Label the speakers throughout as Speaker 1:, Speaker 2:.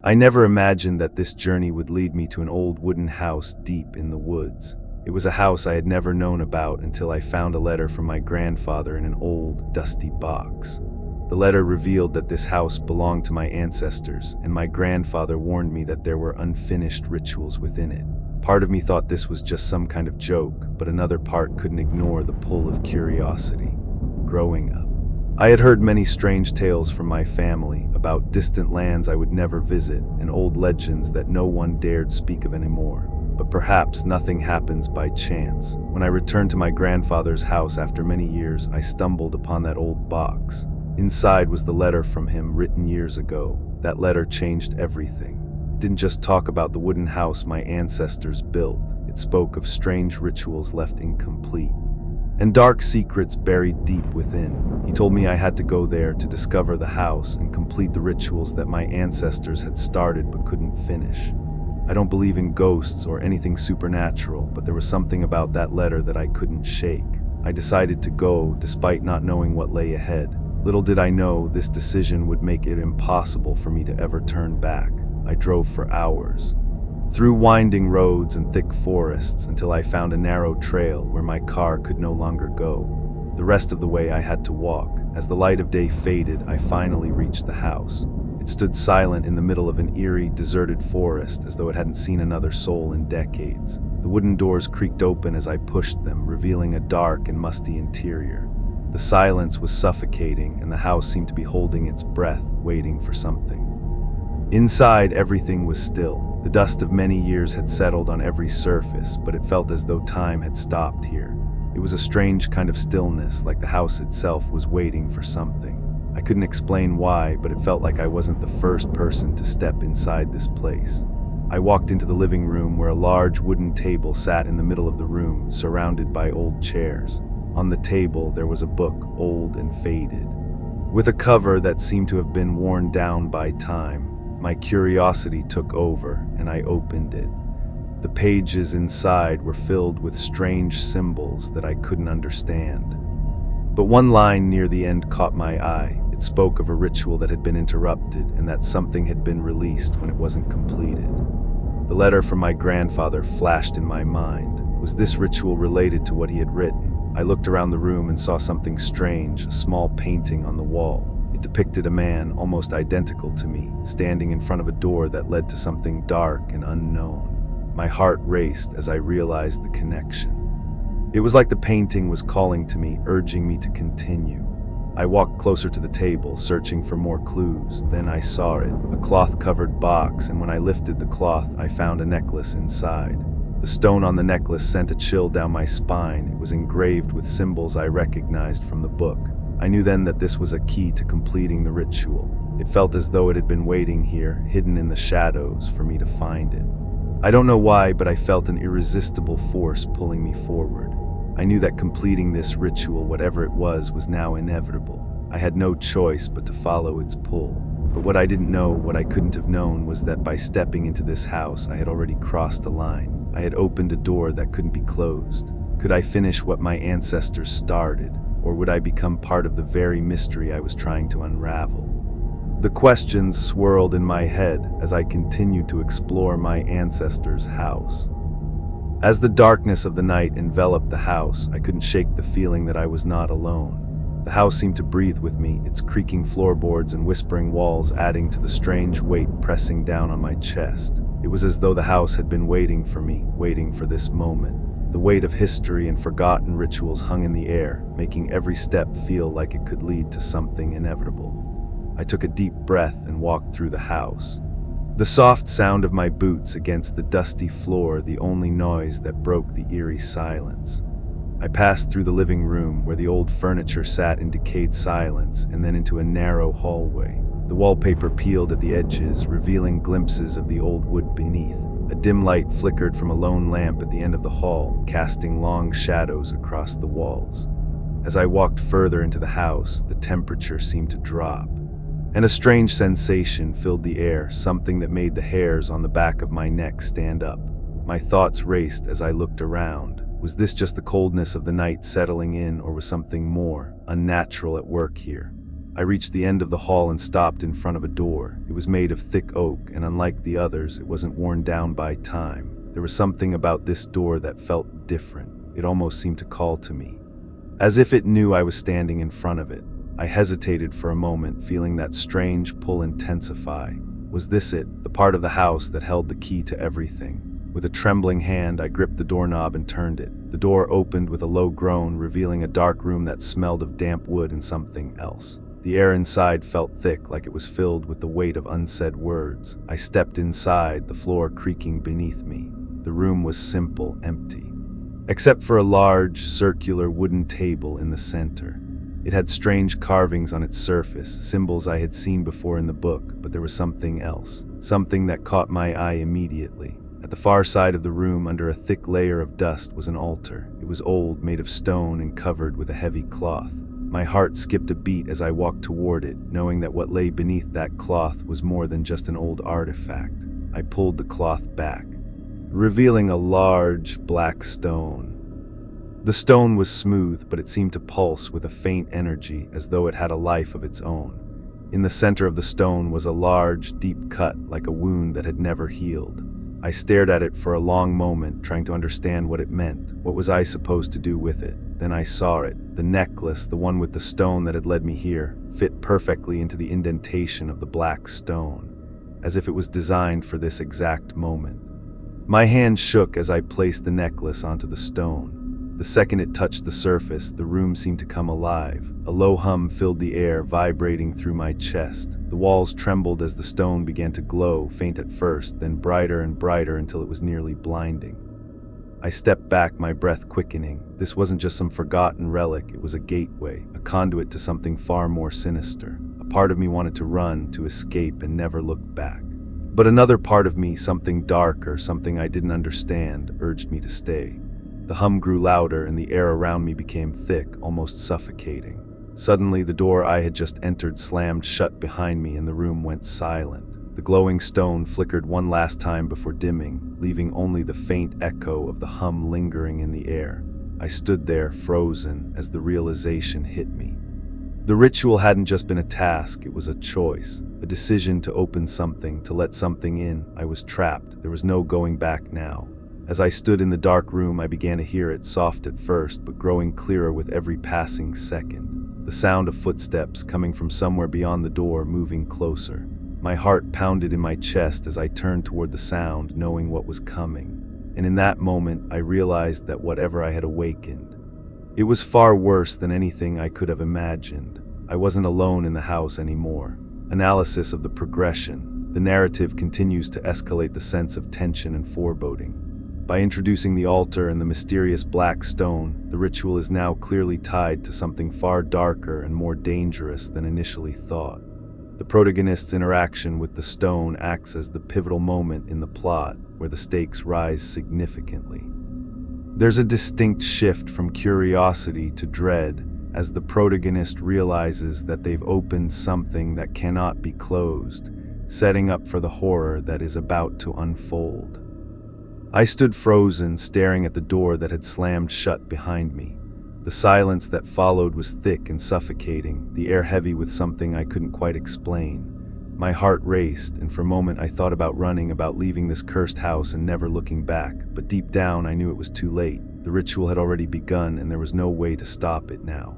Speaker 1: I never imagined that this journey would lead me to an old wooden house deep in the woods. It was a house I had never known about until I found a letter from my grandfather in an old, dusty box. The letter revealed that this house belonged to my ancestors, and my grandfather warned me that there were unfinished rituals within it. Part of me thought this was just some kind of joke, but another part couldn't ignore the pull of curiosity. Growing up, I had heard many strange tales from my family about distant lands I would never visit and old legends that no one dared speak of anymore. But perhaps nothing happens by chance. When I returned to my grandfather's house after many years, I stumbled upon that old box. Inside was the letter from him written years ago. That letter changed everything. It didn't just talk about the wooden house my ancestors built. It spoke of strange rituals left incomplete and dark secrets buried deep within. He told me I had to go there to discover the house and complete the rituals that my ancestors had started but couldn't finish. I don't believe in ghosts or anything supernatural, but there was something about that letter that I couldn't shake. I decided to go despite not knowing what lay ahead. Little did I know this decision would make it impossible for me to ever turn back. I drove for hours, through winding roads and thick forests until I found a narrow trail where my car could no longer go. The rest of the way I had to walk. As the light of day faded, I finally reached the house. It stood silent in the middle of an eerie, deserted forest, as though it hadn't seen another soul in decades. The wooden doors creaked open as I pushed them, revealing a dark and musty interior. The silence was suffocating, and the house seemed to be holding its breath, waiting for something. Inside, everything was still. The dust of many years had settled on every surface, but it felt as though time had stopped here. It was a strange kind of stillness, like the house itself was waiting for something. I couldn't explain why, but it felt like I wasn't the first person to step inside this place. I walked into the living room where a large wooden table sat in the middle of the room, surrounded by old chairs. On the table, there was a book, old and faded, with a cover that seemed to have been worn down by time. My curiosity took over, and I opened it. The pages inside were filled with strange symbols that I couldn't understand. But one line near the end caught my eye. It spoke of a ritual that had been interrupted and that something had been released when it wasn't completed. The letter from my grandfather flashed in my mind. Was this ritual related to what he had written? I looked around the room and saw something strange, a small painting on the wall. It depicted a man, almost identical to me, standing in front of a door that led to something dark and unknown. My heart raced as I realized the connection. It was like the painting was calling to me, urging me to continue. I walked closer to the table, searching for more clues. Then I saw it, a cloth-covered box, and when I lifted the cloth, I found a necklace inside. The stone on the necklace sent a chill down my spine. It was engraved with symbols I recognized from the book. I knew then that this was a key to completing the ritual. It felt as though it had been waiting here, hidden in the shadows, for me to find it. I don't know why, but I felt an irresistible force pulling me forward. I knew that completing this ritual, whatever it was now inevitable. I had no choice but to follow its pull. But what I didn't know, what I couldn't have known, was that by stepping into this house, I had already crossed a line. I had opened a door that couldn't be closed. Could I finish what my ancestors started? Or would I become part of the very mystery I was trying to unravel? The questions swirled in my head as I continued to explore my ancestors' house. As the darkness of the night enveloped the house, I couldn't shake the feeling that I was not alone. The house seemed to breathe with me, its creaking floorboards and whispering walls adding to the strange weight pressing down on my chest. It was as though the house had been waiting for me, waiting for this moment. The weight of history and forgotten rituals hung in the air, making every step feel like it could lead to something inevitable. I took a deep breath and walked through the house. The soft sound of my boots against the dusty floor, the only noise that broke the eerie silence. I passed through the living room where the old furniture sat in decayed silence, and then into a narrow hallway. The wallpaper peeled at the edges, revealing glimpses of the old wood beneath. A dim light flickered from a lone lamp at the end of the hall, casting long shadows across the walls. As I walked further into the house, the temperature seemed to drop, and a strange sensation filled the air, something that made the hairs on the back of my neck stand up. My thoughts raced as I looked around. Was this just the coldness of the night settling in, or was something more unnatural at work here? I reached the end of the hall and stopped in front of a door. It was made of thick oak, and unlike the others, it wasn't worn down by time. There was something about this door that felt different. It almost seemed to call to me, as if it knew I was standing in front of it. I hesitated for a moment, feeling that strange pull intensify. Was this it, the part of the house that held the key to everything? With a trembling hand, I gripped the doorknob and turned it. The door opened with a low groan, revealing a dark room that smelled of damp wood and something else. The air inside felt thick, like it was filled with the weight of unsaid words. I stepped inside, the floor creaking beneath me. The room was simple, empty, except for a large, circular wooden table in the center. It had strange carvings on its surface, symbols I had seen before in the book, but there was something else, something that caught my eye immediately. At the far side of the room, under a thick layer of dust, was an altar. It was old, made of stone, and covered with a heavy cloth. My heart skipped a beat as I walked toward it, knowing that what lay beneath that cloth was more than just an old artifact. I pulled the cloth back, revealing a large, black stone. The stone was smooth, but it seemed to pulse with a faint energy, as though it had a life of its own. In the center of the stone was a large, deep cut, like a wound that had never healed. I stared at it for a long moment, trying to understand what it meant. What was I supposed to do with it? Then I saw it. The necklace, the one with the stone that had led me here, fit perfectly into the indentation of the black stone, as if it was designed for this exact moment. My hand shook as I placed the necklace onto the stone. The second it touched the surface, the room seemed to come alive. A low hum filled the air, vibrating through my chest. The walls trembled as the stone began to glow, faint at first, then brighter and brighter until it was nearly blinding. I stepped back, my breath quickening. This wasn't just some forgotten relic, it was a gateway, a conduit to something far more sinister. A part of me wanted to run, to escape, and never look back. But another part of me, something darker, something I didn't understand, urged me to stay. The hum grew louder, and the air around me became thick, almost suffocating. Suddenly, the door I had just entered slammed shut behind me, and the room went silent. The glowing stone flickered one last time before dimming, leaving only the faint echo of the hum lingering in the air. I stood there, frozen, as the realization hit me. The ritual hadn't just been a task, it was a choice, a decision to open something, to let something in. I was trapped. There was no going back now. As I stood in the dark room, I began to hear it, soft at first, but growing clearer with every passing second. The sound of footsteps coming from somewhere beyond the door, moving closer. My heart pounded in my chest as I turned toward the sound, knowing what was coming. And in that moment, I realized that whatever I had awakened, it was far worse than anything I could have imagined. I wasn't alone in the house anymore. Analysis of the progression. The narrative continues to escalate the sense of tension and foreboding. By introducing the altar and the mysterious black stone, the ritual is now clearly tied to something far darker and more dangerous than initially thought. The protagonist's interaction with the stone acts as the pivotal moment in the plot, where the stakes rise significantly. There's a distinct shift from curiosity to dread as the protagonist realizes that they've opened something that cannot be closed, setting up for the horror that is about to unfold. I stood frozen, staring at the door that had slammed shut behind me. The silence that followed was thick and suffocating, the air heavy with something I couldn't quite explain. My heart raced, and for a moment I thought about running, about leaving this cursed house and never looking back. But deep down I knew it was too late. The ritual had already begun, and there was no way to stop it now.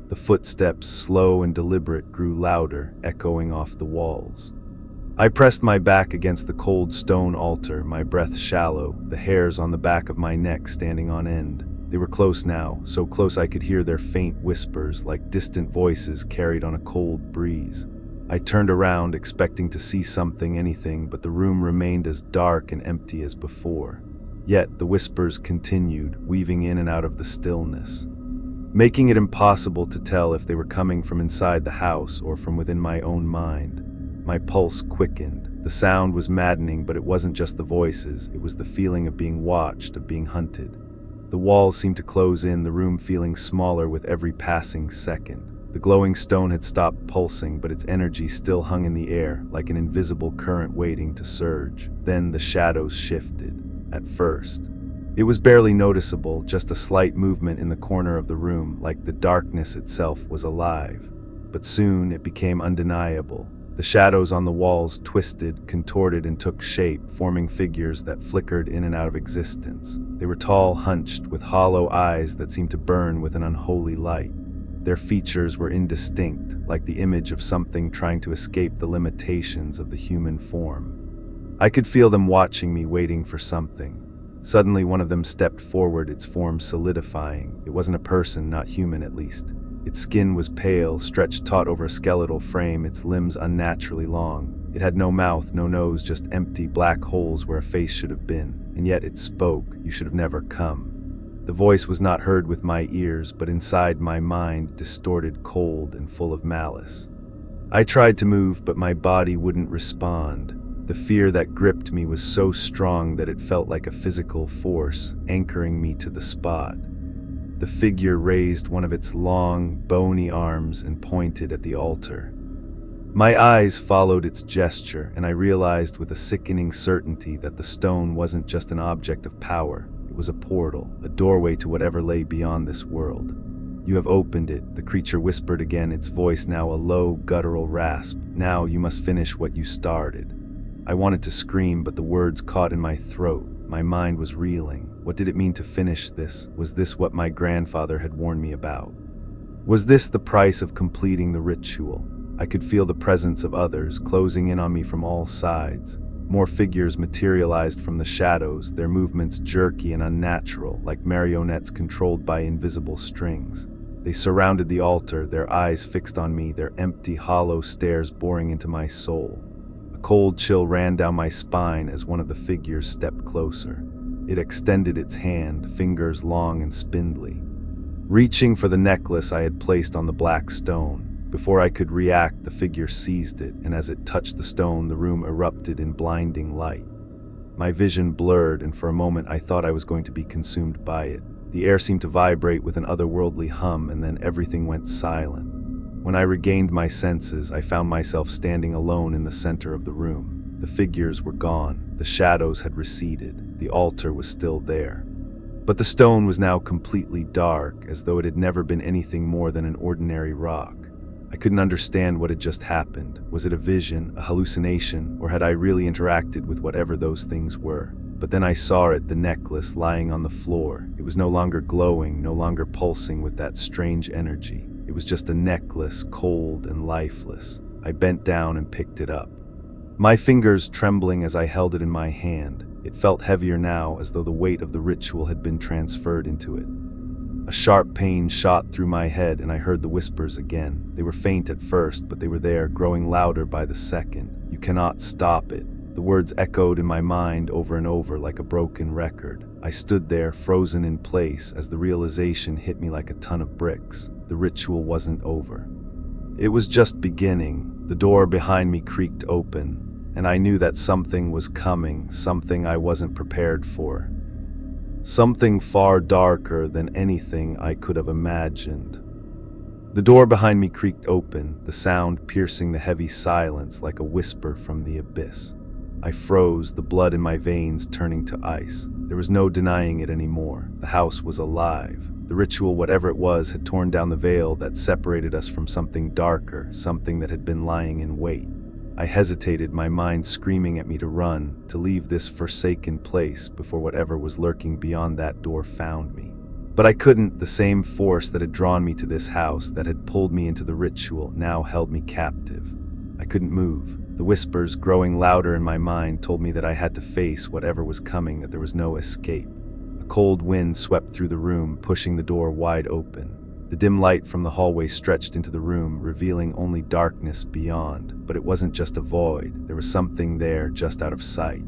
Speaker 1: The footsteps, slow and deliberate, grew louder, echoing off the walls. I pressed my back against the cold stone altar, my breath shallow, the hairs on the back of my neck standing on end. They were close now, so close I could hear their faint whispers, like distant voices carried on a cold breeze. I turned around, expecting to see something, anything, but the room remained as dark and empty as before. Yet the whispers continued, weaving in and out of the stillness, making it impossible to tell if they were coming from inside the house or from within my own mind. My pulse quickened. The sound was maddening, but it wasn't just the voices. It was the feeling of being watched, of being hunted. The walls seemed to close in, the room feeling smaller with every passing second. The glowing stone had stopped pulsing, but its energy still hung in the air, like an invisible current waiting to surge. Then the shadows shifted. At first, it was barely noticeable, just a slight movement in the corner of the room, like the darkness itself was alive. but soon it became undeniable. The shadows on the walls twisted, contorted, and took shape, forming figures that flickered in and out of existence. They were tall, hunched, with hollow eyes that seemed to burn with an unholy light. Their features were indistinct, like the image of something trying to escape the limitations of the human form. I could feel them watching me, waiting for something. Suddenly, one of them stepped forward, its form solidifying. It wasn't a person, not human at least. Its skin was pale, stretched taut over a skeletal frame, its limbs unnaturally long. It had no mouth, no nose, just empty black holes where a face should have been. And yet it spoke. You should have never come. The voice was not heard with my ears, but inside my mind, distorted, cold, and full of malice. I tried to move, but my body wouldn't respond. The fear that gripped me was so strong that it felt like a physical force, anchoring me to the spot. The figure raised one of its long, bony arms and pointed at the altar. My eyes followed its gesture, and I realized with a sickening certainty that the stone wasn't just an object of power. It was a portal, a doorway to whatever lay beyond this world. "You have opened it," the creature whispered again, its voice now a low, guttural rasp. "Now you must finish what you started." I wanted to scream, but the words caught in my throat. My mind was reeling. What did it mean to finish this? Was this what my grandfather had warned me about? Was this the price of completing the ritual? I could feel the presence of others closing in on me from all sides. More figures materialized from the shadows, their movements jerky and unnatural, like marionettes controlled by invisible strings. They surrounded the altar, their eyes fixed on me, their empty, hollow stares boring into my soul. A cold chill ran down my spine as one of the figures stepped closer. It extended its hand, fingers long and spindly, reaching for the necklace I had placed on the black stone. Before I could react, the figure seized it, and as it touched the stone, the room erupted in blinding light. My vision blurred, and for a moment I thought I was going to be consumed by it. The air seemed to vibrate with an otherworldly hum, and then everything went silent. When I regained my senses, I found myself standing alone in the center of the room. The figures were gone, the shadows had receded, the altar was still there. But the stone was now completely dark, as though it had never been anything more than an ordinary rock. I couldn't understand what had just happened. Was it a vision, a hallucination, or had I really interacted with whatever those things were? But then I saw it, the necklace lying on the floor. It was no longer glowing, no longer pulsing with that strange energy. It was just a necklace, cold and lifeless. I bent down and picked it up, my fingers trembling as I held it in my hand. It felt heavier now, as though the weight of the ritual had been transferred into it. A sharp pain shot through my head, and I heard the whispers again. They were faint at first, but they were there, growing louder by the second. "You cannot stop it." The words echoed in my mind over and over like a broken record. I stood there, frozen in place, as the realization hit me like a ton of bricks. The ritual wasn't over. It was just beginning. The door behind me creaked open, and I knew that something was coming, something I wasn't prepared for. Something far darker than anything I could have imagined. The door behind me creaked open, the sound piercing the heavy silence like a whisper from the abyss. I froze, the blood in my veins turning to ice. There was no denying it anymore. The house was alive. The ritual, whatever it was, had torn down the veil that separated us from something darker, something that had been lying in wait. I hesitated, my mind screaming at me to run, to leave this forsaken place before whatever was lurking beyond that door found me. But I couldn't. The same force that had drawn me to this house, that had pulled me into the ritual, now held me captive. I couldn't move. The whispers, growing louder in my mind, told me that I had to face whatever was coming, that there was no escape. A cold wind swept through the room, pushing the door wide open. The dim light from the hallway stretched into the room, revealing only darkness beyond. But it wasn't just a void. There was something there, just out of sight.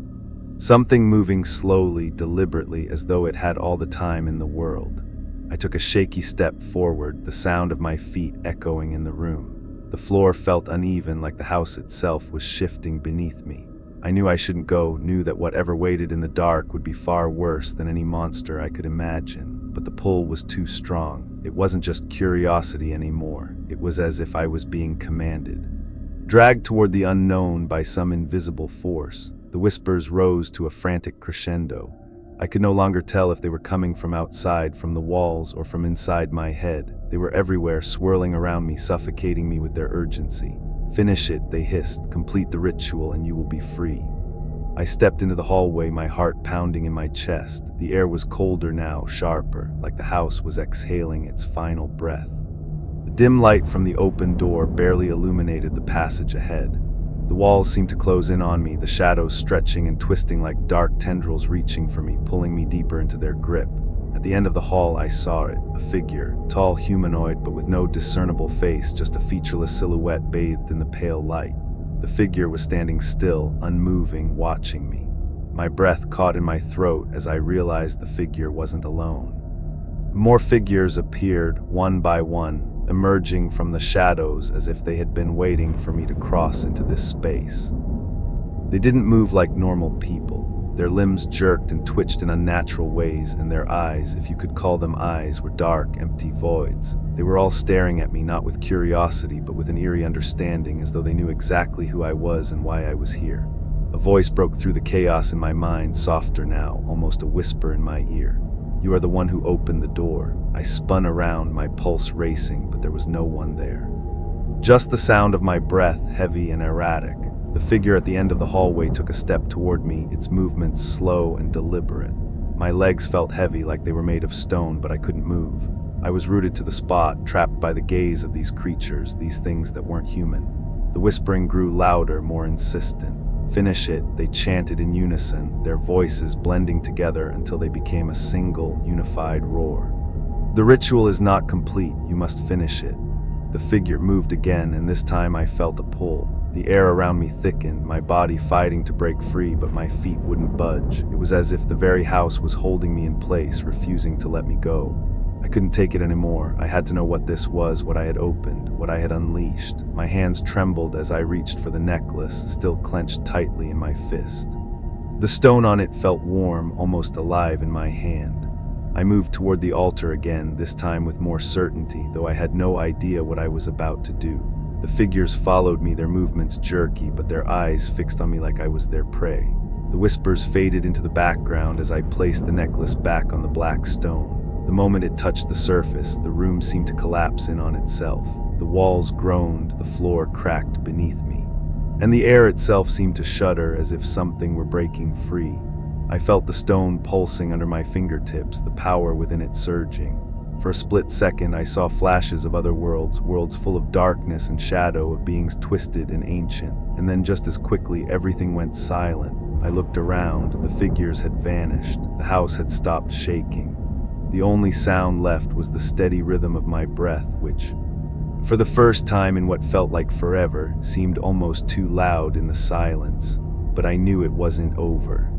Speaker 1: Something moving slowly, deliberately, as though it had all the time in the world. I took a shaky step forward, the sound of my feet echoing in the room. The floor felt uneven, like the house itself was shifting beneath me. I knew I shouldn't go, knew that whatever waited in the dark would be far worse than any monster I could imagine. But the pull was too strong. It wasn't just curiosity anymore. It was as if I was being commanded, dragged toward the unknown by some invisible force. The whispers rose to a frantic crescendo. I could no longer tell if they were coming from outside, from the walls, or from inside my head. They were everywhere, swirling around me, suffocating me with their urgency. "Finish it," they hissed. "Complete the ritual and you will be free." I stepped into the hallway, my heart pounding in my chest. The air was colder now, sharper, like the house was exhaling its final breath. The dim light from the open door barely illuminated the passage ahead. The walls seemed to close in on me, the shadows stretching and twisting like dark tendrils reaching for me, pulling me deeper into their grip. At the end of the hall, I saw it, a figure, tall, humanoid, but with no discernible face, just a featureless silhouette bathed in the pale light. The figure was standing still, unmoving, watching me. My breath caught in my throat as I realized the figure wasn't alone. More figures appeared, one by one, emerging from the shadows as if they had been waiting for me to cross into this space. They didn't move like normal people. Their limbs jerked and twitched in unnatural ways, and their eyes, if you could call them eyes, were dark, empty voids. They were all staring at me, not with curiosity, but with an eerie understanding, as though they knew exactly who I was and why I was here. A voice broke through the chaos in my mind, softer now, almost a whisper in my ear. "You are the one who opened the door." I spun around, my pulse racing, but there was no one there. Just the sound of my breath, heavy and erratic. The figure at the end of the hallway took a step toward me, its movements slow and deliberate. My legs felt heavy, like they were made of stone, but I couldn't move. I was rooted to the spot, trapped by the gaze of these creatures, these things that weren't human. The whispering grew louder, more insistent. "Finish it," they chanted in unison, their voices blending together until they became a single, unified roar. "The ritual is not complete, you must finish it." The figure moved again, and this time I felt a pull. The air around me thickened, my body fighting to break free, but my feet wouldn't budge. It was as if the very house was holding me in place, refusing to let me go. I couldn't take it anymore. I had to know what this was, what I had opened, what I had unleashed. My hands trembled as I reached for the necklace, still clenched tightly in my fist. The stone on it felt warm, almost alive in my hand. I moved toward the altar again, this time with more certainty, though I had no idea what I was about to do. The figures followed me, their movements jerky, but their eyes fixed on me like I was their prey. The whispers faded into the background as I placed the necklace back on the black stone. The moment it touched the surface, the room seemed to collapse in on itself. The walls groaned, the floor cracked beneath me. And the air itself seemed to shudder as if something were breaking free. I felt the stone pulsing under my fingertips, the power within it surging. For a split second, I saw flashes of other worlds, worlds full of darkness and shadow, of beings twisted and ancient. And then just as quickly, everything went silent. I looked around. The figures had vanished. The house had stopped shaking. The only sound left was the steady rhythm of my breath, which, for the first time in what felt like forever, seemed almost too loud in the silence. But I knew it wasn't over.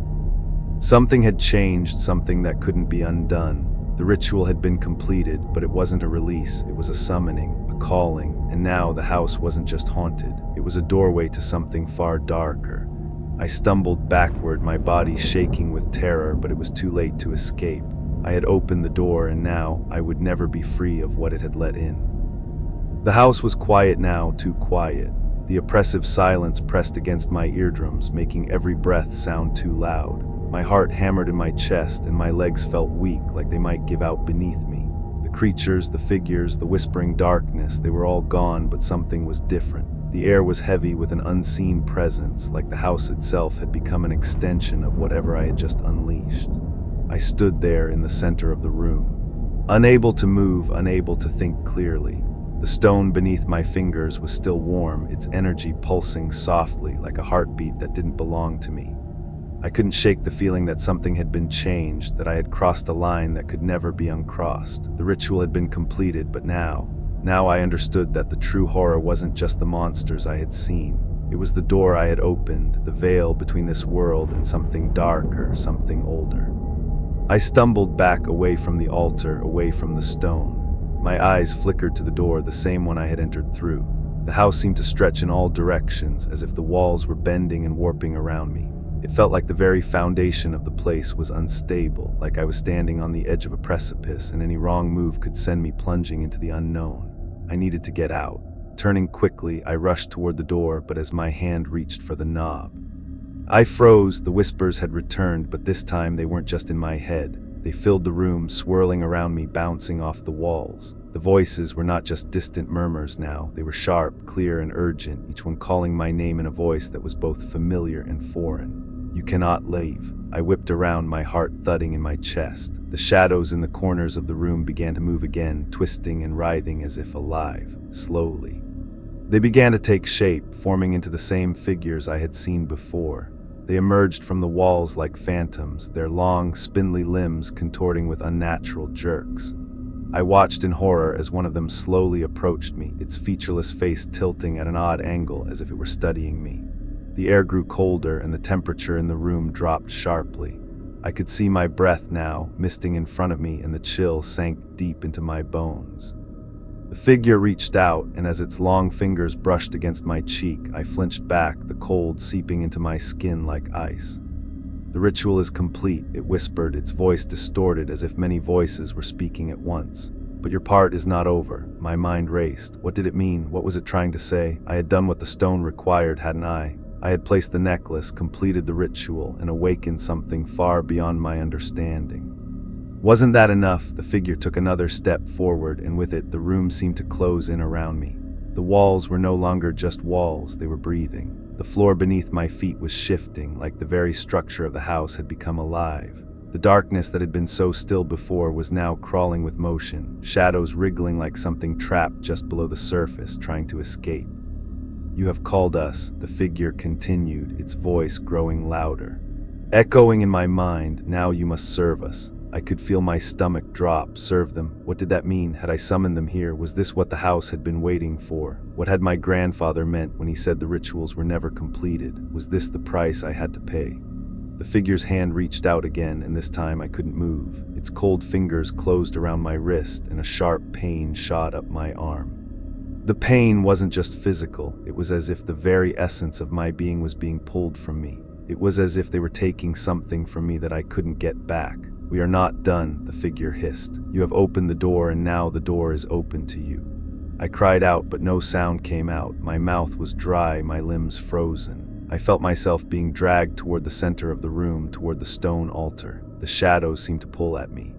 Speaker 1: Something had changed, something that couldn't be undone. The ritual had been completed, but it wasn't a release. It was a summoning, a calling, and now the house wasn't just haunted. It was a doorway to something far darker. I stumbled backward, my body shaking with terror, but it was too late to escape. I had opened the door, and now I would never be free of what it had let in. The house was quiet now, too quiet. The oppressive silence pressed against my eardrums, making every breath sound too loud. My heart hammered in my chest, and my legs felt weak, like they might give out beneath me. The creatures, the figures, the whispering darkness, they were all gone, but something was different. The air was heavy with an unseen presence, like the house itself had become an extension of whatever I had just unleashed. I stood there in the center of the room, unable to move, unable to think clearly. The stone beneath my fingers was still warm, its energy pulsing softly, like a heartbeat that didn't belong to me. I couldn't shake the feeling that something had been changed, that I had crossed a line that could never be uncrossed. The ritual had been completed, but now I understood that the true horror wasn't just the monsters I had seen. It was the door I had opened, the veil between this world and something darker, something older. I stumbled back away from the altar, away from the stone. My eyes flickered to the door, the same one I had entered through. The house seemed to stretch in all directions, as if the walls were bending and warping around me. It felt like the very foundation of the place was unstable, like I was standing on the edge of a precipice, and any wrong move could send me plunging into the unknown. I needed to get out. Turning quickly, I rushed toward the door, but as my hand reached for the knob, I froze. The whispers had returned, but this time they weren't just in my head. They filled the room, swirling around me, bouncing off the walls. The voices were not just distant murmurs now. They were sharp, clear, and urgent, each one calling my name in a voice that was both familiar and foreign. "You cannot leave." I whipped around, my heart thudding in my chest. The shadows in the corners of the room began to move again, twisting and writhing as if alive, slowly. They began to take shape, forming into the same figures I had seen before. They emerged from the walls like phantoms, their long, spindly limbs contorting with unnatural jerks. I watched in horror as one of them slowly approached me, its featureless face tilting at an odd angle as if it were studying me. The air grew colder and the temperature in the room dropped sharply. I could see my breath now, misting in front of me, and the chill sank deep into my bones. The figure reached out, and as its long fingers brushed against my cheek, I flinched back, the cold seeping into my skin like ice. "The ritual is complete," it whispered, its voice distorted as if many voices were speaking at once. "But your part is not over." My mind raced. What did it mean? What was it trying to say? I had done what the stone required, hadn't I? I had placed the necklace, completed the ritual, and awakened something far beyond my understanding. Wasn't that enough? The figure took another step forward, and with it, the room seemed to close in around me. The walls were no longer just walls, they were breathing. The floor beneath my feet was shifting, like the very structure of the house had become alive. The darkness that had been so still before was now crawling with motion, shadows wriggling like something trapped just below the surface, trying to escape. "You have called us," the figure continued, its voice growing louder. Echoing in my mind, "Now you must serve us." I could feel my stomach drop. Serve them? What did that mean? Had I summoned them here? Was this what the house had been waiting for? What had my grandfather meant when he said the rituals were never completed? Was this the price I had to pay? The figure's hand reached out again, and this time I couldn't move. Its cold fingers closed around my wrist, and a sharp pain shot up my arm. The pain wasn't just physical. It was as if the very essence of my being was being pulled from me. It was as if they were taking something from me that I couldn't get back. "We are not done," the figure hissed. "You have opened the door, and now the door is open to you." I cried out, but no sound came out. My mouth was dry, my limbs frozen. I felt myself being dragged toward the center of the room, toward the stone altar. The shadows seemed to pull at me,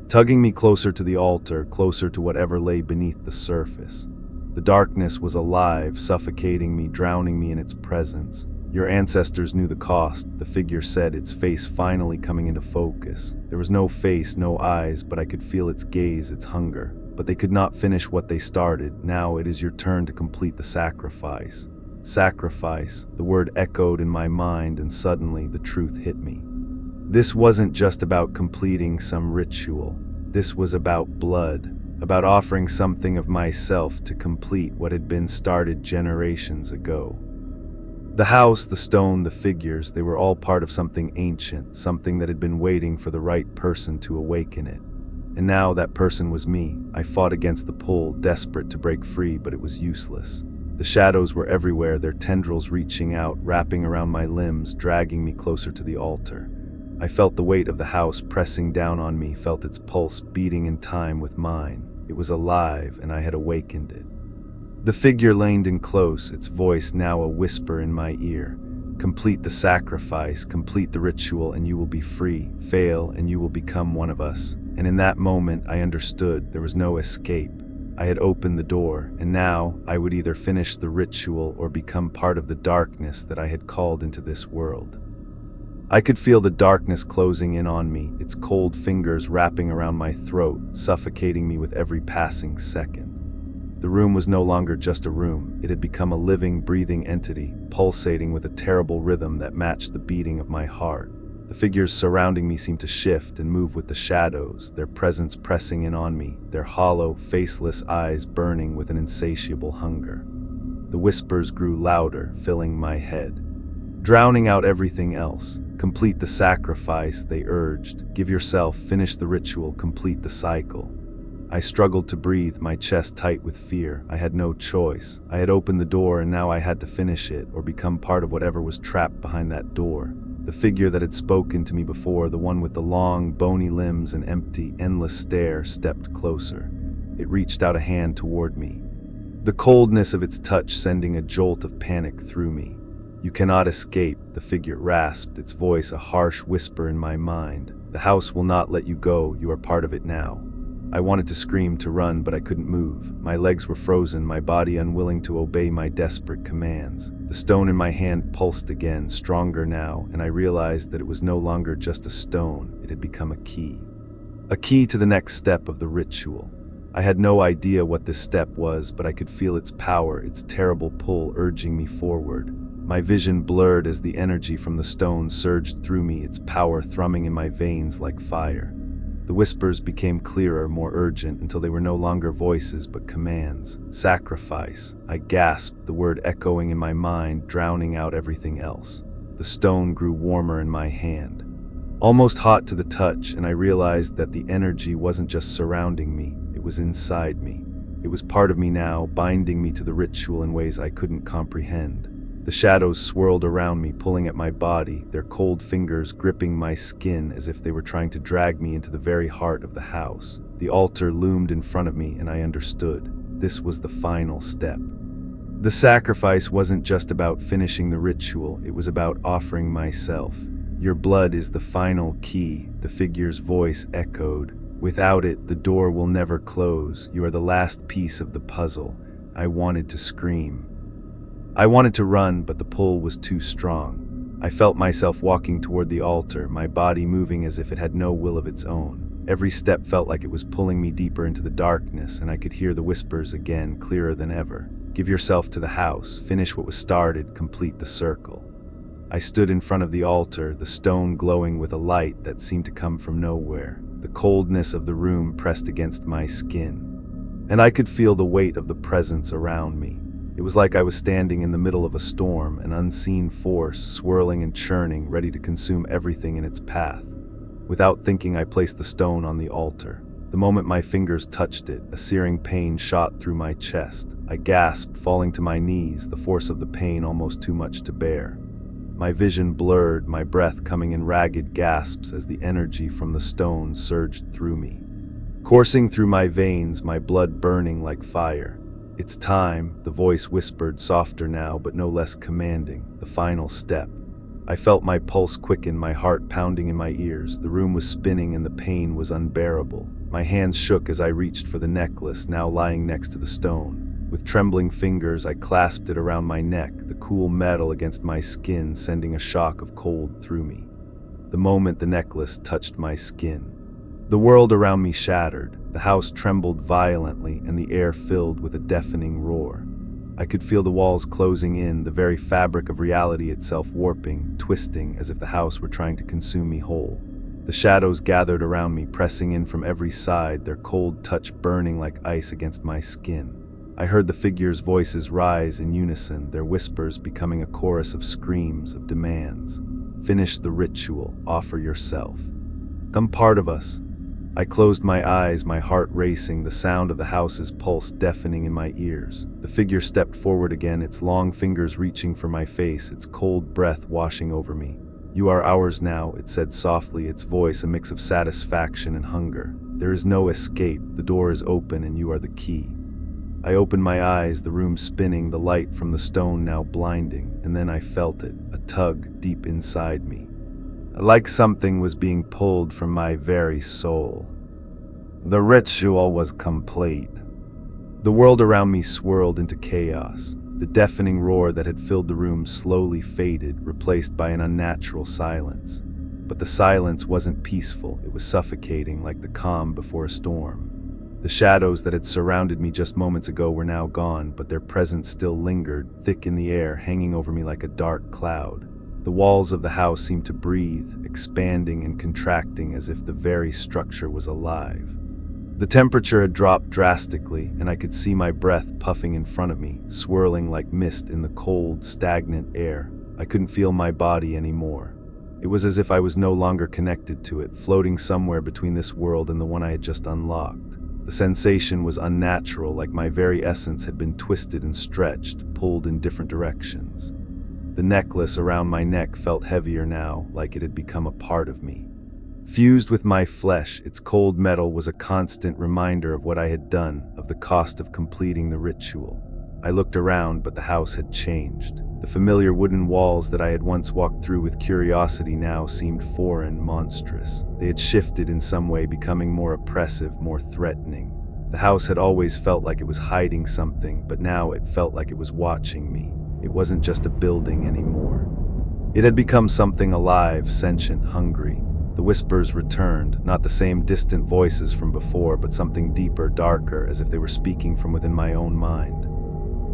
Speaker 1: tugging me closer to the altar, closer to whatever lay beneath the surface. The darkness was alive, suffocating me, drowning me in its presence. "Your ancestors knew the cost," the figure said, its face finally coming into focus. There was no face, no eyes, but I could feel its gaze, its hunger. "But they could not finish what they started. Now it is your turn to complete the sacrifice." Sacrifice, the word echoed in my mind, and suddenly the truth hit me. This wasn't just about completing some ritual. This was about blood, about offering something of myself to complete what had been started generations ago. The house, the stone, the figures, they were all part of something ancient, something that had been waiting for the right person to awaken it. And now that person was me. I fought against the pull, desperate to break free, but it was useless. The shadows were everywhere, their tendrils reaching out, wrapping around my limbs, dragging me closer to the altar. I felt the weight of the house pressing down on me, felt its pulse beating in time with mine. It was alive, and I had awakened it. The figure leaned in close, its voice now a whisper in my ear. "Complete the sacrifice, complete the ritual, and you will be free. Fail, and you will become one of us." And in that moment, I understood there was no escape. I had opened the door, and now I would either finish the ritual or become part of the darkness that I had called into this world. I could feel the darkness closing in on me, its cold fingers wrapping around my throat, suffocating me with every passing second. The room was no longer just a room. It had become a living, breathing entity, pulsating with a terrible rhythm that matched the beating of my heart. The figures surrounding me seemed to shift and move with the shadows, their presence pressing in on me, their hollow, faceless eyes burning with an insatiable hunger. The whispers grew louder, filling my head, drowning out everything else. "Complete the sacrifice," they urged. "Give yourself, finish the ritual, complete the cycle." I struggled to breathe, my chest tight with fear. I had no choice. I had opened the door, and now I had to finish it, or become part of whatever was trapped behind that door. The figure that had spoken to me before, the one with the long, bony limbs and empty, endless stare, stepped closer. It reached out a hand toward me, the coldness of its touch sending a jolt of panic through me. "You cannot escape," the figure rasped, its voice a harsh whisper in my mind. The house will not let you go, you are part of it now. I wanted to scream, to run, but I couldn't move. My legs were frozen, my body unwilling to obey my desperate commands. The stone in my hand pulsed again, stronger now, and I realized that it was no longer just a stone, it had become a key. A key to the next step of the ritual. I had no idea what this step was, but I could feel its power, its terrible pull urging me forward. My vision blurred as the energy from the stone surged through me, its power thrumming in my veins like fire. The whispers became clearer, more urgent, until they were no longer voices but commands. Sacrifice. I gasped, the word echoing in my mind, drowning out everything else. The stone grew warmer in my hand, almost hot to the touch, and I realized that the energy wasn't just surrounding me, it was inside me. It was part of me now, binding me to the ritual in ways I couldn't comprehend. The shadows swirled around me, pulling at my body, their cold fingers gripping my skin as if they were trying to drag me into the very heart of the house. The altar loomed in front of me, and I understood. This was the final step. The sacrifice wasn't just about finishing the ritual, it was about offering myself. Your blood is the final key, the figure's voice echoed. Without it, the door will never close. You are the last piece of the puzzle. I wanted to scream. I wanted to run, but the pull was too strong. I felt myself walking toward the altar, my body moving as if it had no will of its own. Every step felt like it was pulling me deeper into the darkness, and I could hear the whispers again, clearer than ever. Give yourself to the house, finish what was started, complete the circle. I stood in front of the altar, the stone glowing with a light that seemed to come from nowhere. The coldness of the room pressed against my skin, and I could feel the weight of the presence around me. It was like I was standing in the middle of a storm, an unseen force swirling and churning, ready to consume everything in its path. Without thinking, I placed the stone on the altar. The moment my fingers touched it, a searing pain shot through my chest. I gasped, falling to my knees, the force of the pain almost too much to bear. My vision blurred, my breath coming in ragged gasps as the energy from the stone surged through me, coursing through my veins, my blood burning like fire. It's time, the voice whispered, softer now but no less commanding. The final step. I felt my pulse quicken, my heart pounding in my ears. The room was spinning and the pain was unbearable. My hands shook as I reached for the necklace, now lying next to the stone. With trembling fingers, I clasped it around my neck, the cool metal against my skin sending a shock of cold through me. The moment the necklace touched my skin, the world around me shattered. The house trembled violently, and the air filled with a deafening roar. I could feel the walls closing in, the very fabric of reality itself warping, twisting, as if the house were trying to consume me whole. The shadows gathered around me, pressing in from every side, their cold touch burning like ice against my skin. I heard the figures' voices rise in unison, their whispers becoming a chorus of screams, of demands. Finish the ritual, offer yourself. Come part of us. I closed my eyes, my heart racing, the sound of the house's pulse deafening in my ears. The figure stepped forward again, its long fingers reaching for my face, its cold breath washing over me. You are ours now, it said softly, its voice a mix of satisfaction and hunger. There is no escape, the door is open and you are the key. I opened my eyes, the room spinning, the light from the stone now blinding, and then I felt it, a tug deep inside me. Like something was being pulled from my very soul. The ritual was complete. The world around me swirled into chaos. The deafening roar that had filled the room slowly faded, replaced by an unnatural silence. But the silence wasn't peaceful, it was suffocating, like the calm before a storm. The shadows that had surrounded me just moments ago were now gone, but their presence still lingered, thick in the air, hanging over me like a dark cloud. The walls of the house seemed to breathe, expanding and contracting as if the very structure was alive. The temperature had dropped drastically, and I could see my breath puffing in front of me, swirling like mist in the cold, stagnant air. I couldn't feel my body anymore. It was as if I was no longer connected to it, floating somewhere between this world and the one I had just unlocked. The sensation was unnatural, like my very essence had been twisted and stretched, pulled in different directions. The necklace around my neck felt heavier now, like it had become a part of me. Fused with my flesh, its cold metal was a constant reminder of what I had done, of the cost of completing the ritual. I looked around, but the house had changed. The familiar wooden walls that I had once walked through with curiosity now seemed foreign, monstrous. They had shifted in some way, becoming more oppressive, more threatening. The house had always felt like it was hiding something, but now it felt like it was watching me. It wasn't just a building anymore. It had become something alive, sentient, hungry. The whispers returned, not the same distant voices from before, but something deeper, darker, as if they were speaking from within my own mind.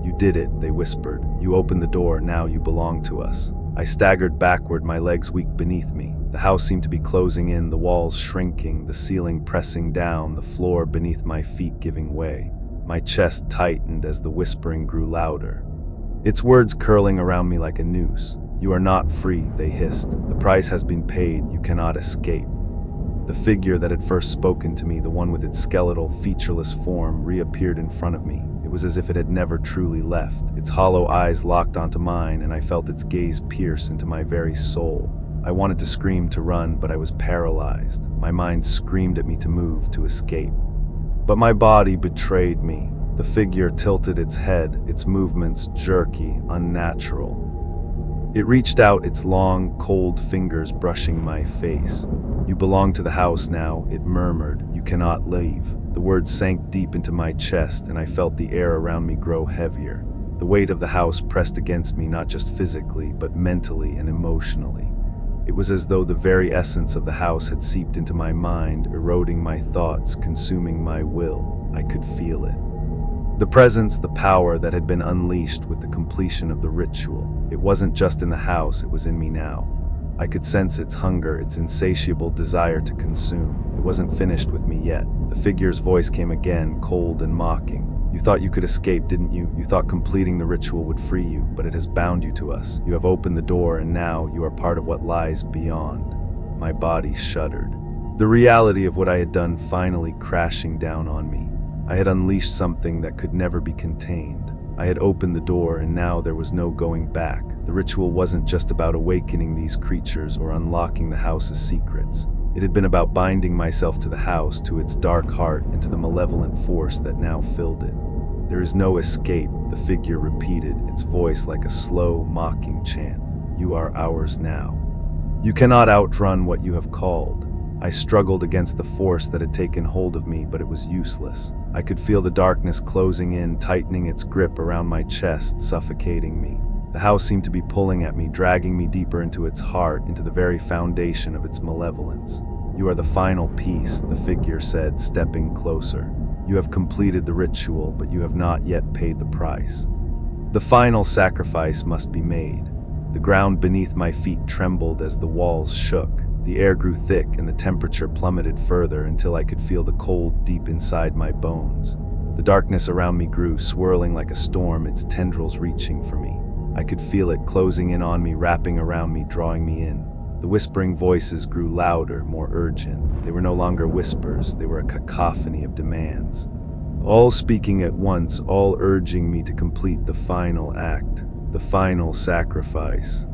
Speaker 1: "You did it," they whispered. "You opened the door, now you belong to us." I staggered backward, my legs weak beneath me. The house seemed to be closing in, the walls shrinking, the ceiling pressing down, the floor beneath my feet giving way. My chest tightened as the whispering grew louder, its words curling around me like a noose. "You are not free," they hissed. "The price has been paid, you cannot escape." The figure that had first spoken to me, the one with its skeletal, featureless form, reappeared in front of me. It was as if it had never truly left. Its hollow eyes locked onto mine, and I felt its gaze pierce into my very soul. I wanted to scream, to run, but I was paralyzed. My mind screamed at me to move, to escape. But my body betrayed me. The figure tilted its head, its movements jerky, unnatural. It reached out, its long, cold fingers brushing my face. "You belong to the house now," it murmured. "You cannot leave." The words sank deep into my chest, and I felt the air around me grow heavier. The weight of the house pressed against me, not just physically, but mentally and emotionally. It was as though the very essence of the house had seeped into my mind, eroding my thoughts, consuming my will. I could feel it. The presence, the power that had been unleashed with the completion of the ritual. It wasn't just in the house, it was in me now. I could sense its hunger, its insatiable desire to consume. It wasn't finished with me yet. The figure's voice came again, cold and mocking. "You thought you could escape, didn't you? You thought completing the ritual would free you, but it has bound you to us. You have opened the door, and now you are part of what lies beyond." My body shuddered. The reality of what I had done finally crashing down on me. I had unleashed something that could never be contained. I had opened the door, and now there was no going back. The ritual wasn't just about awakening these creatures or unlocking the house's secrets. It had been about binding myself to the house, to its dark heart, and to the malevolent force that now filled it. "There is no escape," the figure repeated, its voice like a slow, mocking chant. "You are ours now. You cannot outrun what you have called." I struggled against the force that had taken hold of me, but it was useless. I could feel the darkness closing in, tightening its grip around my chest, suffocating me. The house seemed to be pulling at me, dragging me deeper into its heart, into the very foundation of its malevolence. "You are the final piece," the figure said, stepping closer. "You have completed the ritual, but you have not yet paid the price. The final sacrifice must be made." The ground beneath my feet trembled as the walls shook. The air grew thick and the temperature plummeted further until I could feel the cold deep inside my bones. The darkness around me grew, swirling like a storm, its tendrils reaching for me. I could feel it closing in on me, wrapping around me, drawing me in. The whispering voices grew louder, more urgent. They were no longer whispers, they were a cacophony of demands. All speaking at once, all urging me to complete the final act, the final sacrifice.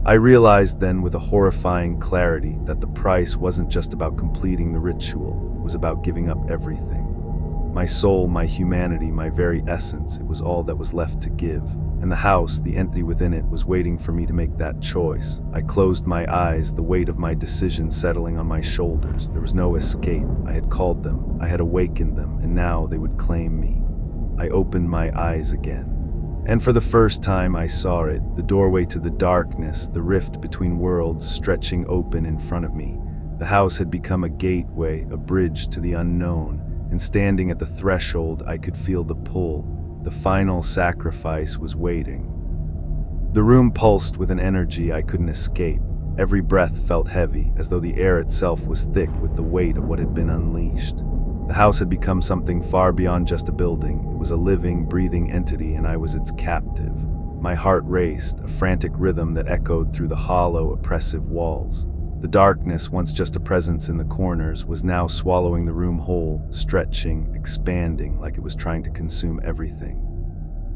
Speaker 1: I realized then with a horrifying clarity that the price wasn't just about completing the ritual, it was about giving up everything. My soul, my humanity, my very essence, it was all that was left to give. And the house, the entity within it, was waiting for me to make that choice. I closed my eyes, the weight of my decision settling on my shoulders. There was no escape. I had called them, I had awakened them, and now they would claim me. I opened my eyes again. And for the first time I saw it, the doorway to the darkness, the rift between worlds stretching open in front of me. The house had become a gateway, a bridge to the unknown, and standing at the threshold I could feel the pull. The final sacrifice was waiting. The room pulsed with an energy I couldn't escape. Every breath felt heavy, as though the air itself was thick with the weight of what had been unleashed. The house had become something far beyond just a building. It was a living, breathing entity, and I was its captive. My heart raced, a frantic rhythm that echoed through the hollow, oppressive walls. The darkness, once just a presence in the corners, was now swallowing the room whole, stretching, expanding, like it was trying to consume everything.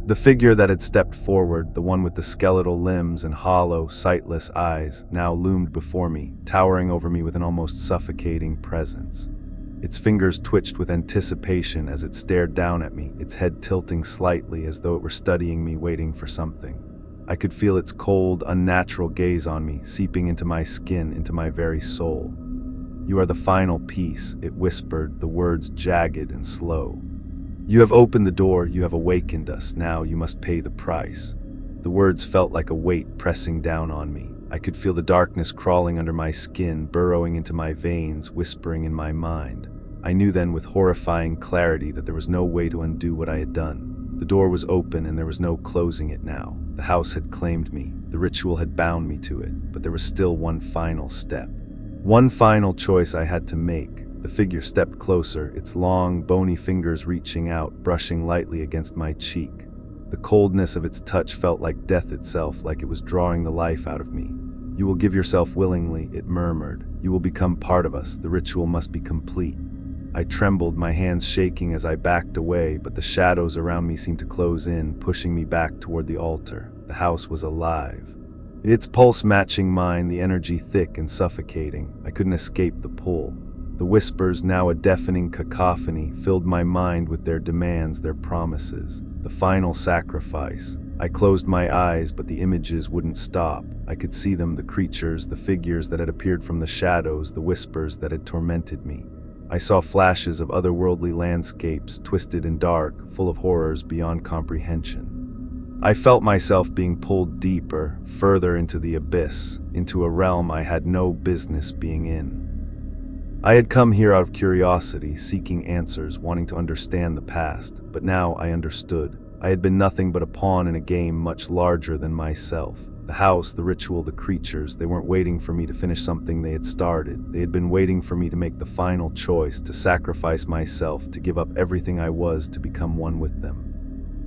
Speaker 1: The figure that had stepped forward, the one with the skeletal limbs and hollow, sightless eyes, now loomed before me, towering over me with an almost suffocating presence. Its fingers twitched with anticipation as it stared down at me, its head tilting slightly as though it were studying me, waiting for something. I could feel its cold, unnatural gaze on me, seeping into my skin, into my very soul. "You are the final piece," it whispered, the words jagged and slow. "You have opened the door, you have awakened us, now you must pay the price." The words felt like a weight pressing down on me. I could feel the darkness crawling under my skin, burrowing into my veins, whispering in my mind. I knew then with horrifying clarity that there was no way to undo what I had done. The door was open and there was no closing it now. The house had claimed me. The ritual had bound me to it, but there was still one final step. One final choice I had to make. The figure stepped closer, its long, bony fingers reaching out, brushing lightly against my cheek. The coldness of its touch felt like death itself, like it was drawing the life out of me. "You will give yourself willingly," it murmured. "You will become part of us. The ritual must be complete." I trembled, my hands shaking as I backed away, but the shadows around me seemed to close in, pushing me back toward the altar. The house was alive. Its pulse matching mine, the energy thick and suffocating. I couldn't escape the pull. The whispers, now a deafening cacophony, filled my mind with their demands, their promises. The final sacrifice. I closed my eyes, but the images wouldn't stop. I could see them, the creatures, the figures that had appeared from the shadows, the whispers that had tormented me. I saw flashes of otherworldly landscapes, twisted and dark, full of horrors beyond comprehension. I felt myself being pulled deeper, further into the abyss, into a realm I had no business being in. I had come here out of curiosity, seeking answers, wanting to understand the past, but now I understood. I had been nothing but a pawn in a game much larger than myself. The house, the ritual, the creatures, they weren't waiting for me to finish something they had started. They had been waiting for me to make the final choice, to sacrifice myself, to give up everything I was, to become one with them.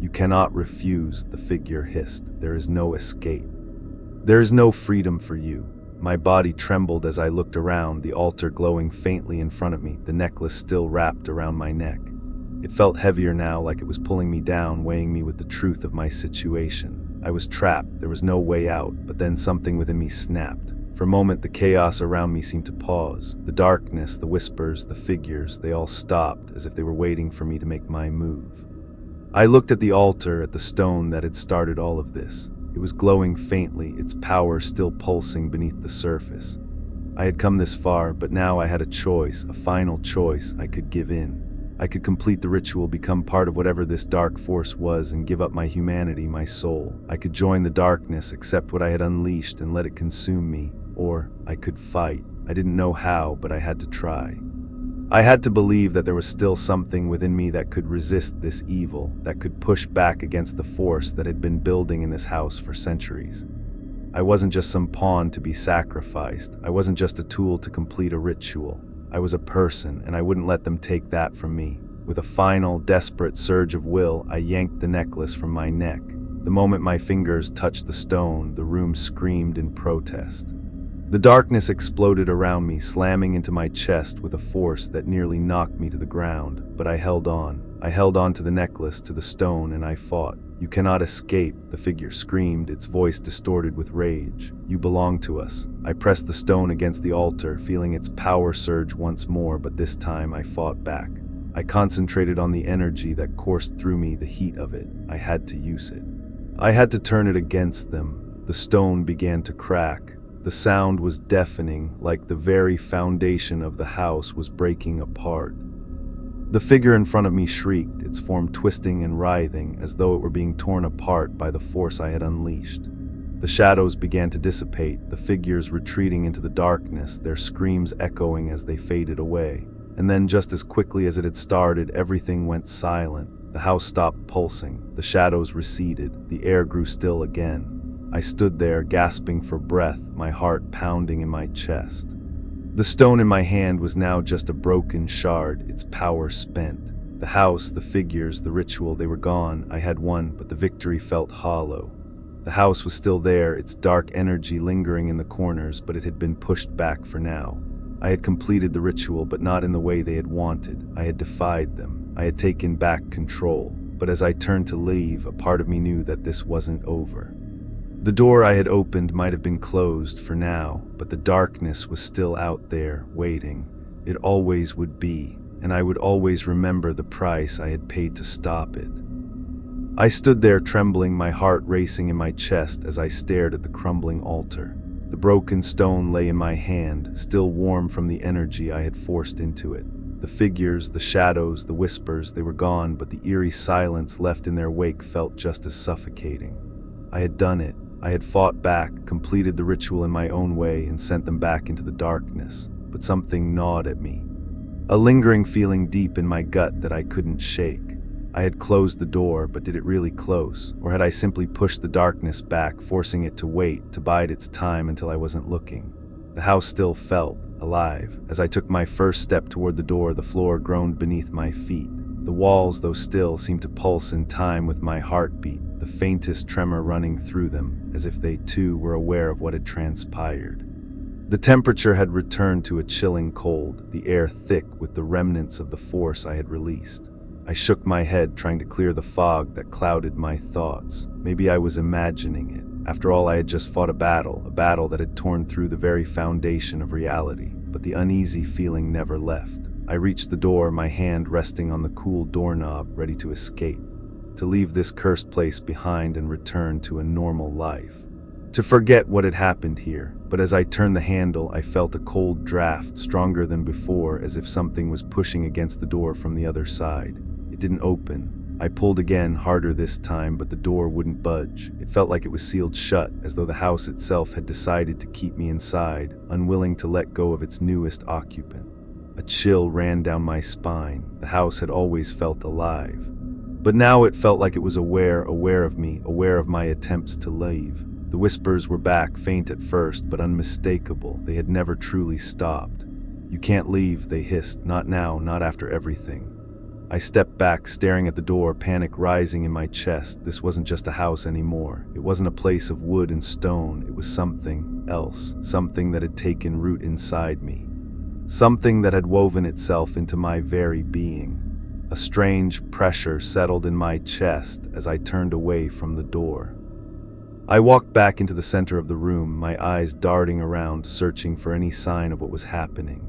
Speaker 1: "You cannot refuse," the figure hissed. "There is no escape. There is no freedom for you." My body trembled as I looked around, the altar glowing faintly in front of me, the necklace still wrapped around my neck. It felt heavier now, like it was pulling me down, weighing me with the truth of my situation. I was trapped, there was no way out, but then something within me snapped. For a moment, the chaos around me seemed to pause. The darkness, the whispers, the figures, they all stopped, as if they were waiting for me to make my move. I looked at the altar, at the stone that had started all of this. It was glowing faintly, its power still pulsing beneath the surface. I had come this far, but now I had a choice, a final choice. I could give in. I could complete the ritual, become part of whatever this dark force was, and give up my humanity, my soul. I could join the darkness, accept what I had unleashed, and let it consume me. Or I could fight. I didn't know how, but I had to try. I had to believe that there was still something within me that could resist this evil, that could push back against the force that had been building in this house for centuries. I wasn't just some pawn to be sacrificed. I wasn't just a tool to complete a ritual. I was a person, and I wouldn't let them take that from me. With a final, desperate surge of will, I yanked the necklace from my neck. The moment my fingers touched the stone, the room screamed in protest. The darkness exploded around me, slamming into my chest with a force that nearly knocked me to the ground. But I held on. I held on to the necklace, to the stone, and I fought. "You cannot escape," the figure screamed, its voice distorted with rage. "You belong to us." I pressed the stone against the altar, feeling its power surge once more, but this time I fought back. I concentrated on the energy that coursed through me, the heat of it. I had to use it. I had to turn it against them. The stone began to crack. The sound was deafening, like the very foundation of the house was breaking apart. The figure in front of me shrieked, its form twisting and writhing, as though it were being torn apart by the force I had unleashed. The shadows began to dissipate, the figures retreating into the darkness, their screams echoing as they faded away. And then, just as quickly as it had started, everything went silent. The house stopped pulsing, the shadows receded, the air grew still again. I stood there, gasping for breath, my heart pounding in my chest. The stone in my hand was now just a broken shard, its power spent. The house, the figures, the ritual, they were gone. I had won, but the victory felt hollow. The house was still there, its dark energy lingering in the corners, but it had been pushed back for now. I had completed the ritual, but not in the way they had wanted. I had defied them. I had taken back control. But as I turned to leave, a part of me knew that this wasn't over. The door I had opened might have been closed for now, but the darkness was still out there, waiting. It always would be, and I would always remember the price I had paid to stop it. I stood there trembling, my heart racing in my chest as I stared at the crumbling altar. The broken stone lay in my hand, still warm from the energy I had forced into it. The figures, the shadows, the whispers, they were gone, but the eerie silence left in their wake felt just as suffocating. I had done it. I had fought back, completed the ritual in my own way, and sent them back into the darkness. But something gnawed at me. A lingering feeling deep in my gut that I couldn't shake. I had closed the door, but did it really close? Or had I simply pushed the darkness back, forcing it to wait, to bide its time until I wasn't looking? The house still felt alive. As I took my first step toward the door, the floor groaned beneath my feet. The walls, though still, seemed to pulse in time with my heartbeat, the faintest tremor running through them, as if they too were aware of what had transpired. The temperature had returned to a chilling cold, the air thick with the remnants of the force I had released. I shook my head, trying to clear the fog that clouded my thoughts. Maybe I was imagining it. After all, I had just fought a battle that had torn through the very foundation of reality. But the uneasy feeling never left. I reached the door, my hand resting on the cool doorknob, ready to escape, to leave this cursed place behind and return to a normal life. To forget what had happened here. But as I turned the handle, I felt a cold draft, stronger than before, as if something was pushing against the door from the other side. It didn't open. I pulled again, harder this time, but the door wouldn't budge. It felt like it was sealed shut, as though the house itself had decided to keep me inside, unwilling to let go of its newest occupant. A chill ran down my spine. The house had always felt alive. But now it felt like it was aware of me, aware of my attempts to leave. The whispers were back, faint at first, but unmistakable. They had never truly stopped. "You can't leave," they hissed. "Not now, not after everything." I stepped back, staring at the door, panic rising in my chest. This wasn't just a house anymore. It wasn't a place of wood and stone. It was something else, something that had taken root inside me. Something that had woven itself into my very being. A strange pressure settled in my chest as I turned away from the door. I walked back into the center of the room, my eyes darting around, searching for any sign of what was happening.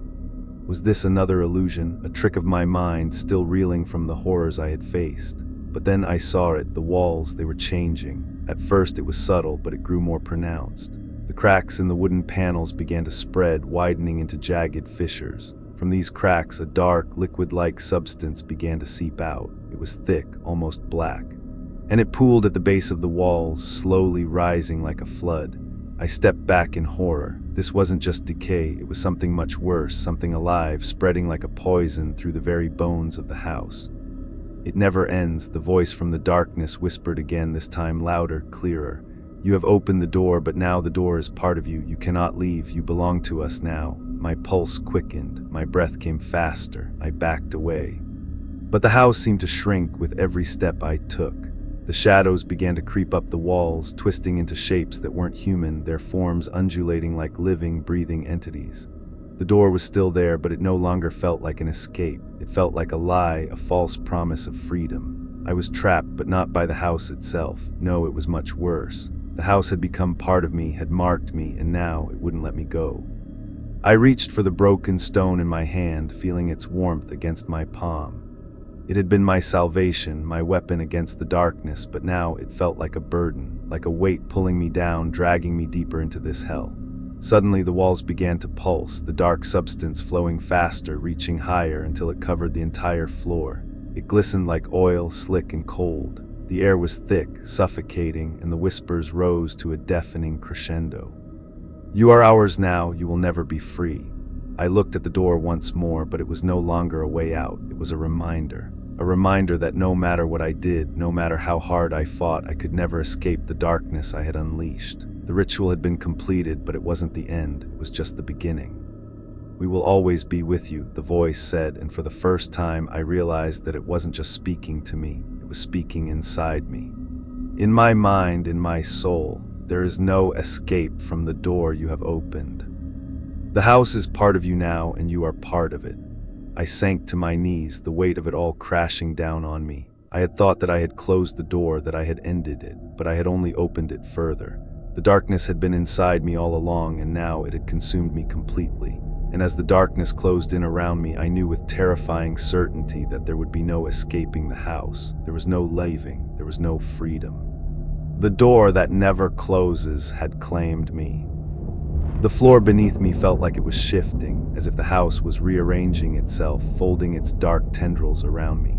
Speaker 1: Was this another illusion, a trick of my mind, still reeling from the horrors I had faced? But then I saw it, the walls, they were changing. At first it was subtle, but it grew more pronounced. The cracks in the wooden panels began to spread, widening into jagged fissures. From these cracks, a dark, liquid-like substance began to seep out. It was thick, almost black. And it pooled at the base of the walls, slowly rising like a flood. I stepped back in horror. This wasn't just decay, it was something much worse, something alive, spreading like a poison through the very bones of the house. "It never ends," the voice from the darkness whispered again, this time louder, clearer. "You have opened the door, but now the door is part of you. You cannot leave, you belong to us now." My pulse quickened, my breath came faster, I backed away. But the house seemed to shrink with every step I took. The shadows began to creep up the walls, twisting into shapes that weren't human, their forms undulating like living, breathing entities. The door was still there, but it no longer felt like an escape. It felt like a lie, a false promise of freedom. I was trapped, but not by the house itself. No, it was much worse. The house had become part of me, had marked me, and now it wouldn't let me go. I reached for the broken stone in my hand, feeling its warmth against my palm. It had been my salvation, my weapon against the darkness, but now it felt like a burden, like a weight pulling me down, dragging me deeper into this hell. Suddenly the walls began to pulse, the dark substance flowing faster, reaching higher until it covered the entire floor. It glistened like oil, slick and cold. The air was thick, suffocating, and the whispers rose to a deafening crescendo. "You are ours now, you will never be free." I looked at the door once more, but it was no longer a way out. It was a reminder that no matter what I did, no matter how hard I fought, I could never escape the darkness I had unleashed. The ritual had been completed, but it wasn't the end, it was just the beginning. "We will always be with you," the voice said, and for the first time I realized that it wasn't just speaking to me, it was speaking inside me. "In my mind, in my soul, there is no escape from the door you have opened. The house is part of you now, and you are part of it." I sank to my knees, the weight of it all crashing down on me. I had thought that I had closed the door, that I had ended it, but I had only opened it further. The darkness had been inside me all along, and now it had consumed me completely. and as the darkness closed in around me, I knew with terrifying certainty that there would be no escaping the house. There was no leaving, there was no freedom. The door that never closes had claimed me. The floor beneath me felt like it was shifting, as if the house was rearranging itself, folding its dark tendrils around me.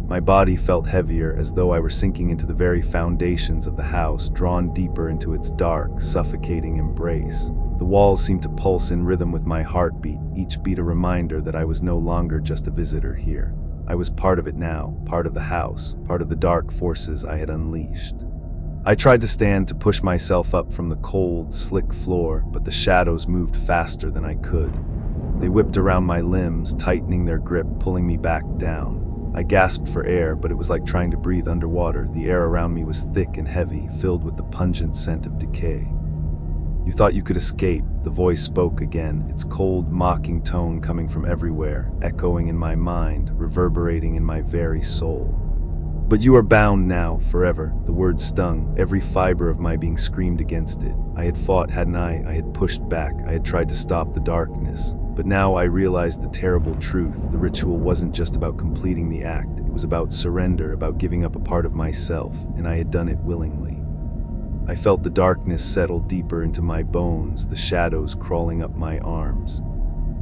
Speaker 1: My body felt heavier, as though I were sinking into the very foundations of the house, drawn deeper into its dark, suffocating embrace. The walls seemed to pulse in rhythm with my heartbeat, each beat a reminder that I was no longer just a visitor here. I was part of it now, part of the house, part of the dark forces I had unleashed. I tried to stand, to push myself up from the cold, slick floor, but the shadows moved faster than I could. They whipped around my limbs, tightening their grip, pulling me back down. I gasped for air, but it was like trying to breathe underwater. The air around me was thick and heavy, filled with the pungent scent of decay. "You thought you could escape," the voice spoke again, its cold, mocking tone coming from everywhere, echoing in my mind, reverberating in my very soul. "But you are bound now, forever." The word stung, every fiber of my being screamed against it. I had fought, hadn't I? I had pushed back, I had tried to stop the darkness. But now I realized the terrible truth. The ritual wasn't just about completing the act, it was about surrender, about giving up a part of myself, and I had done it willingly. I felt the darkness settle deeper into my bones, the shadows crawling up my arms,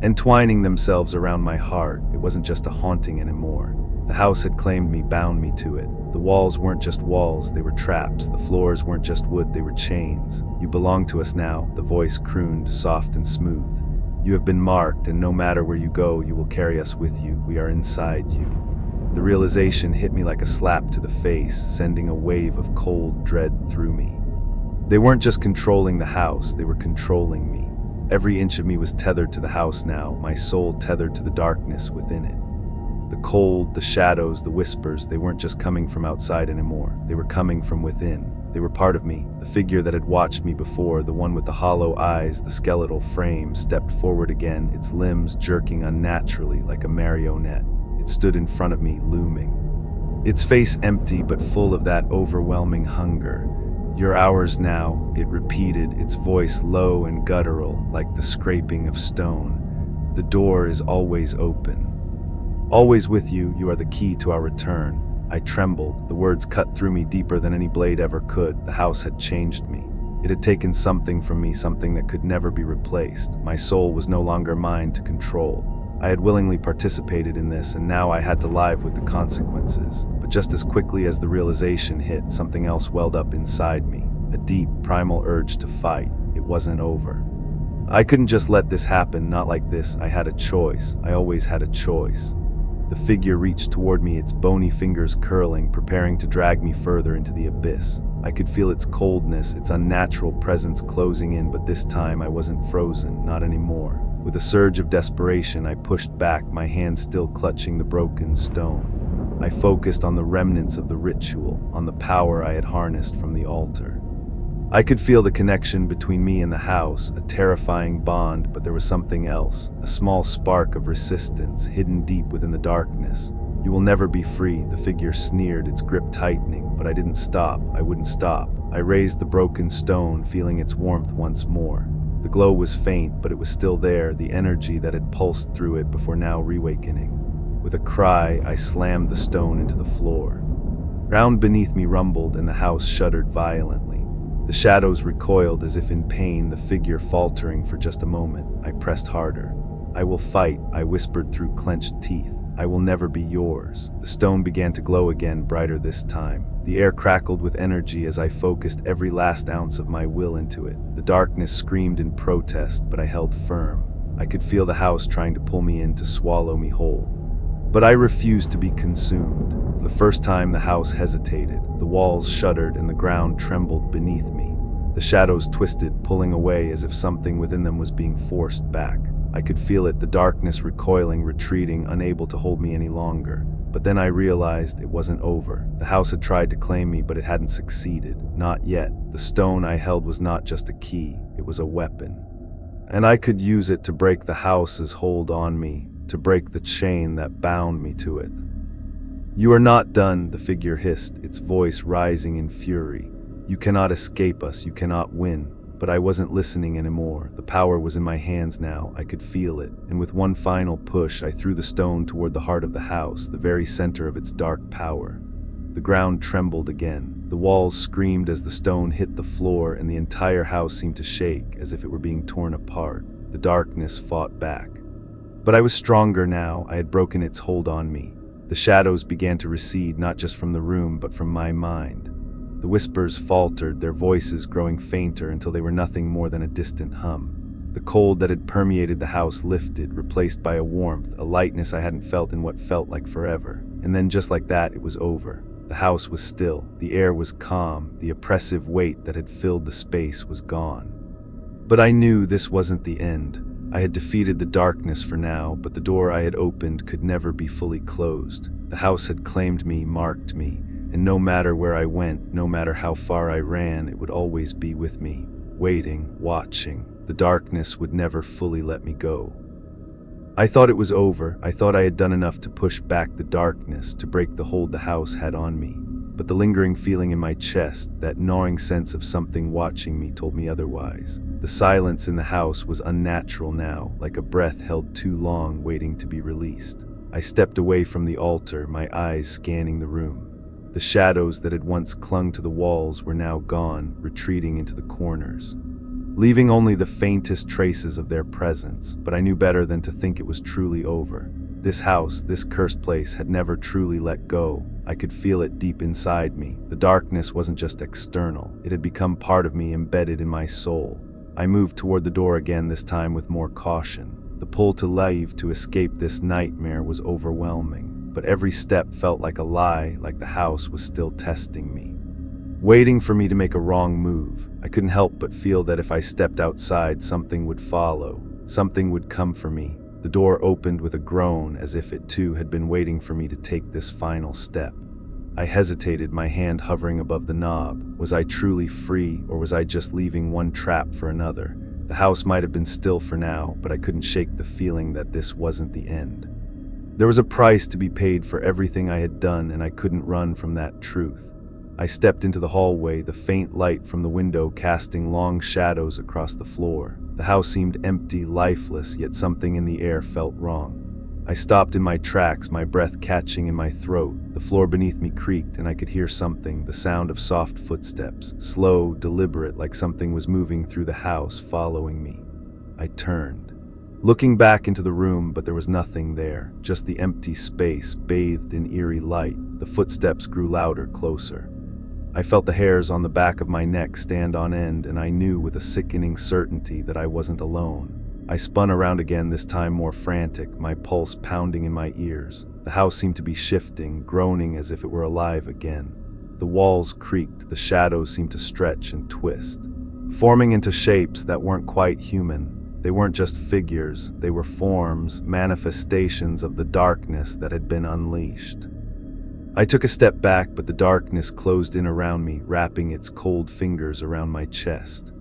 Speaker 1: entwining themselves around my heart. It wasn't just a haunting anymore. The house had claimed me, bound me to it. The walls weren't just walls, they were traps. The floors weren't just wood, they were chains. "You belong to us now," the voice crooned, soft and smooth. "You have been marked, and no matter where you go, you will carry us with you. We are inside you." The realization hit me like a slap to the face, sending a wave of cold dread through me. They weren't just controlling the house, they were controlling me. Every inch of me was tethered to the house now, my soul tethered to the darkness within it. The cold, the shadows, the whispers, they weren't just coming from outside anymore. They were coming from within. They were part of me. The figure that had watched me before, the one with the hollow eyes, the skeletal frame, stepped forward again, its limbs jerking unnaturally like a marionette. It stood in front of me, looming. Its face empty but full of that overwhelming hunger. "You're ours now," it repeated, its voice low and guttural, like the scraping of stone. "The door is always open. Always with you, you are the key to our return." I trembled. The words cut through me deeper than any blade ever could. The house had changed me. It had taken something from me, something that could never be replaced. My soul was no longer mine to control. I had willingly participated in this, and now I had to live with the consequences. But just as quickly as the realization hit, something else welled up inside me. A deep, primal urge to fight. It wasn't over. I couldn't just let this happen, not like this. I had a choice. I always had a choice. The figure reached toward me, its bony fingers curling, preparing to drag me further into the abyss. I could feel its coldness, its unnatural presence closing in, but this time I wasn't frozen, not anymore. With a surge of desperation, I pushed back, my hand still clutching the broken stone. I focused on the remnants of the ritual, on the power I had harnessed from the altar. I could feel the connection between me and the house, a terrifying bond, but there was something else, a small spark of resistance, hidden deep within the darkness. "You will never be free," the figure sneered, its grip tightening, but I didn't stop. I wouldn't stop. I raised the broken stone, feeling its warmth once more. The glow was faint, but it was still there, the energy that had pulsed through it before now reawakening. With a cry, I slammed the stone into the floor. Ground beneath me rumbled, and the house shuddered violently. The shadows recoiled as if in pain, the figure faltering for just a moment. I pressed harder. "I will fight," I whispered through clenched teeth. "I will never be yours." The stone began to glow again, brighter this time. The air crackled with energy as I focused every last ounce of my will into it. The darkness screamed in protest, but I held firm. I could feel the house trying to pull me in, to swallow me whole. But I refused to be consumed. For the first time, the house hesitated. The walls shuddered and the ground trembled beneath me. The shadows twisted, pulling away as if something within them was being forced back. I could feel it, the darkness recoiling, retreating, unable to hold me any longer. But then I realized it wasn't over. The house had tried to claim me, but it hadn't succeeded. Not yet. The stone I held was not just a key, it was a weapon. And I could use it to break the house's hold on me, to break the chain that bound me to it. "You are not done," the figure hissed, its voice rising in fury. "You cannot escape us, you cannot win." but I wasn't listening anymore. The power was in my hands now. I could feel it, and with one final push, I threw the stone toward the heart of the house, the very center of its dark power. The ground trembled again. The walls screamed as the stone hit the floor, and the entire house seemed to shake as if it were being torn apart. The darkness fought back. But I was stronger now. I had broken its hold on me. The shadows began to recede, not just from the room, but from my mind. The whispers faltered, their voices growing fainter until they were nothing more than a distant hum. The cold that had permeated the house lifted, replaced by a warmth, a lightness I hadn't felt in what felt like forever. And then just like that, it was over. The house was still, the air was calm, the oppressive weight that had filled the space was gone. But I knew this wasn't the end. I had defeated the darkness for now, but the door I had opened could never be fully closed. The house had claimed me, marked me, and no matter where I went, no matter how far I ran, it would always be with me, waiting, watching. The darkness would never fully let me go. I thought it was over. I thought I had done enough to push back the darkness, to break the hold the house had on me. But the lingering feeling in my chest, that gnawing sense of something watching me, told me otherwise. The silence in the house was unnatural now, like a breath held too long, waiting to be released. I stepped away from the altar, my eyes scanning the room. The shadows that had once clung to the walls were now gone, retreating into the corners, leaving only the faintest traces of their presence. But I knew better than to think it was truly over. This house, this cursed place, had never truly let go. I could feel it deep inside me. The darkness wasn't just external. It had become part of me, embedded in my soul. I moved toward the door again, this time with more caution. The pull to leave, to escape this nightmare, was overwhelming. But every step felt like a lie, like the house was still testing me, waiting for me to make a wrong move. I couldn't help but feel that if I stepped outside, something would follow. Something would come for me. The door opened with a groan, as if it too had been waiting for me to take this final step. I hesitated, my hand hovering above the knob. Was I truly free, or was I just leaving one trap for another? The house might have been still for now, but I couldn't shake the feeling that this wasn't the end. There was a price to be paid for everything I had done, and I couldn't run from that truth. I stepped into the hallway, the faint light from the window casting long shadows across the floor. The house seemed empty, lifeless, yet something in the air felt wrong. I stopped in my tracks, my breath catching in my throat. The floor beneath me creaked, and I could hear something, the sound of soft footsteps, slow, deliberate, like something was moving through the house, following me. I turned, looking back into the room, but there was nothing there, just the empty space, bathed in eerie light. The footsteps grew louder, closer. I felt the hairs on the back of my neck stand on end, and I knew with a sickening certainty that I wasn't alone. I spun around again, this time more frantic, my pulse pounding in my ears. The house seemed to be shifting, groaning as if it were alive again. The walls creaked, the shadows seemed to stretch and twist, forming into shapes that weren't quite human. They weren't just figures, they were forms, manifestations of the darkness that had been unleashed. I took a step back, but the darkness closed in around me, wrapping its cold fingers around my chest.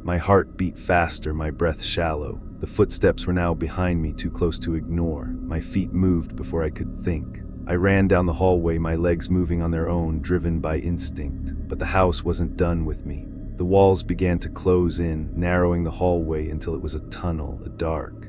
Speaker 1: My heart beat faster, my breath shallow. The footsteps were now behind me, too close to ignore. My feet moved before I could think. I ran down the hallway, my legs moving on their own, driven by instinct. But the house wasn't done with me. The walls began to close in, narrowing the hallway until it was a tunnel, a dark,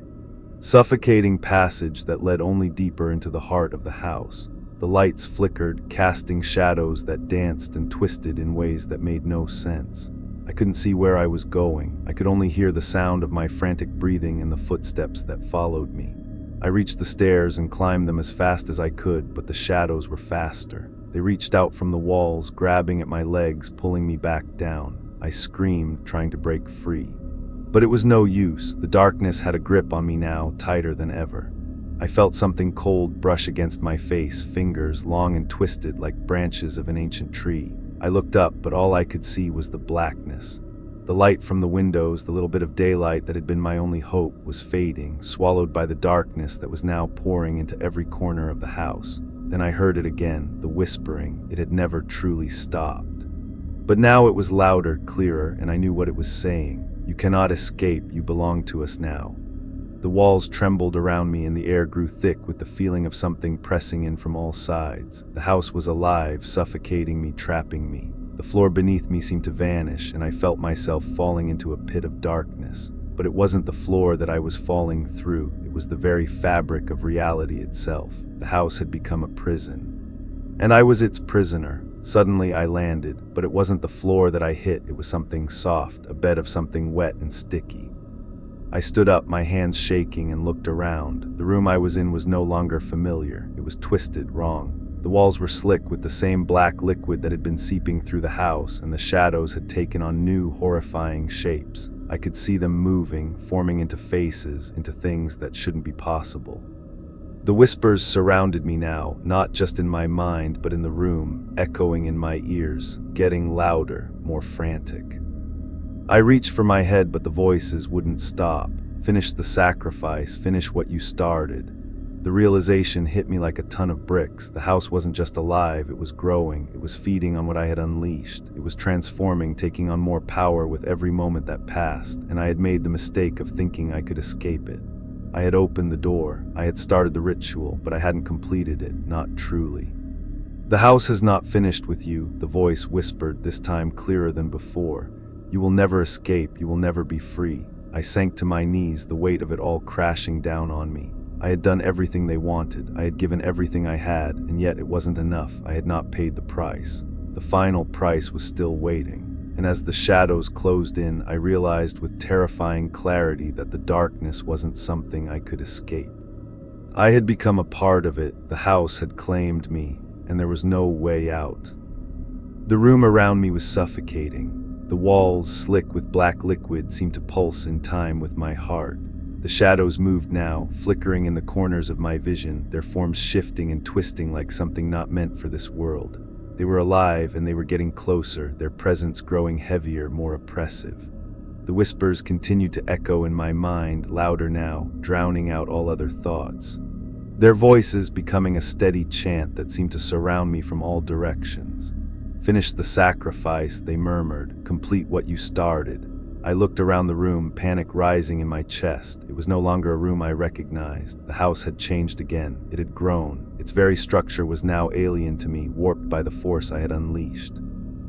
Speaker 1: suffocating passage that led only deeper into the heart of the house. The lights flickered, casting shadows that danced and twisted in ways that made no sense. I couldn't see where I was going. I could only hear the sound of my frantic breathing and the footsteps that followed me. I reached the stairs and climbed them as fast as I could, but the shadows were faster. They reached out from the walls, grabbing at my legs, pulling me back down. I screamed, trying to break free. But it was no use. The darkness had a grip on me now, tighter than ever. I felt something cold brush against my face, fingers long and twisted like branches of an ancient tree. I looked up, but all I could see was the blackness. The light from the windows, the little bit of daylight that had been my only hope, was fading, swallowed by the darkness that was now pouring into every corner of the house. Then I heard it again, the whispering. It had never truly stopped. But now it was louder, clearer, and I knew what it was saying. You cannot escape, you belong to us now. The walls trembled around me and the air grew thick with the feeling of something pressing in from all sides. The house was alive, suffocating me, trapping me. The floor beneath me seemed to vanish, and I felt myself falling into a pit of darkness. But it wasn't the floor that I was falling through, it was the very fabric of reality itself. The house had become a prison, and I was its prisoner. Suddenly I landed, but it wasn't the floor that I hit, it was something soft, a bed of something wet and sticky. I stood up, my hands shaking, and looked around. The room I was in was no longer familiar. It was twisted, wrong. The walls were slick with the same black liquid that had been seeping through the house, and the shadows had taken on new, horrifying shapes. I could see them moving, forming into faces, into things that shouldn't be possible. The whispers surrounded me now, not just in my mind, but in the room, echoing in my ears, getting louder, more frantic. I reached for my head, but the voices wouldn't stop. Finish the sacrifice, finish what you started. The realization hit me like a ton of bricks. The house wasn't just alive, it was growing, it was feeding on what I had unleashed. It was transforming, taking on more power with every moment that passed, and I had made the mistake of thinking I could escape it. I had opened the door, I had started the ritual, but I hadn't completed it, not truly. The house has not finished with you, the voice whispered, this time clearer than before. You will never escape, you will never be free. I sank to my knees, the weight of it all crashing down on me. I had done everything they wanted, I had given everything I had, and yet it wasn't enough. I had not paid the price. The final price was still waiting. And as the shadows closed in, I realized with terrifying clarity that the darkness wasn't something I could escape. I had become a part of it, the house had claimed me, and there was no way out. The room around me was suffocating. The walls, slick with black liquid, seemed to pulse in time with my heart. The shadows moved now, flickering in the corners of my vision, their forms shifting and twisting like something not meant for this world. They were alive, and they were getting closer, their presence growing heavier, more oppressive. The whispers continued to echo in my mind, louder now, drowning out all other thoughts. Their voices becoming a steady chant that seemed to surround me from all directions. Finish the sacrifice, they murmured. Complete what you started. I looked around the room, panic rising in my chest. It was no longer a room I recognized. The house had changed again. It had grown. Its very structure was now alien to me, warped by the force I had unleashed.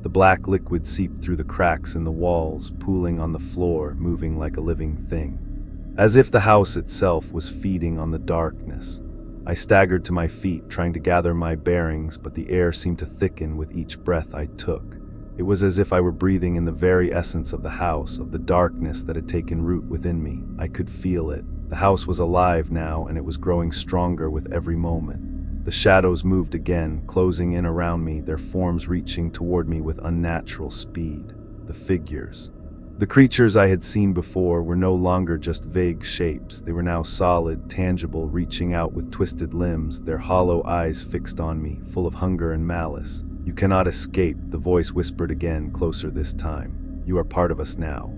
Speaker 1: The black liquid seeped through the cracks in the walls, pooling on the floor, moving like a living thing. As if the house itself was feeding on the darkness. I staggered to my feet, trying to gather my bearings, but the air seemed to thicken with each breath I took. It was as if I were breathing in the very essence of the house, of the darkness that had taken root within me. I could feel it. The house was alive now, and it was growing stronger with every moment. The shadows moved again, closing in around me, their forms reaching toward me with unnatural speed. The figures. The creatures I had seen before were no longer just vague shapes. They were now solid, tangible, reaching out with twisted limbs, their hollow eyes fixed on me, full of hunger and malice. You cannot escape, the voice whispered again, closer this time. You are part of us now.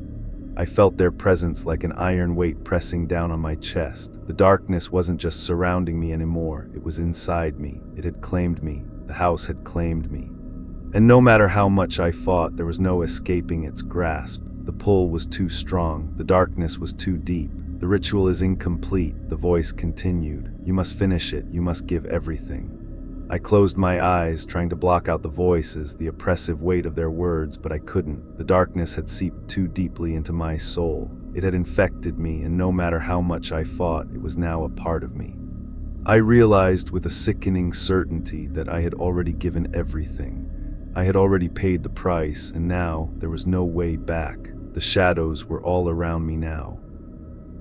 Speaker 1: I felt their presence like an iron weight pressing down on my chest. The darkness wasn't just surrounding me anymore, it was inside me. It had claimed me. The house had claimed me. And no matter how much I fought, there was no escaping its grasp. The pull was too strong, the darkness was too deep. The ritual is incomplete, the voice continued. You must finish it, you must give everything. I closed my eyes, trying to block out the voices, the oppressive weight of their words, but I couldn't. The darkness had seeped too deeply into my soul. It had infected me, and no matter how much I fought, it was now a part of me. I realized with a sickening certainty that I had already given everything. I had already paid the price, and now there was no way back. The shadows were all around me now.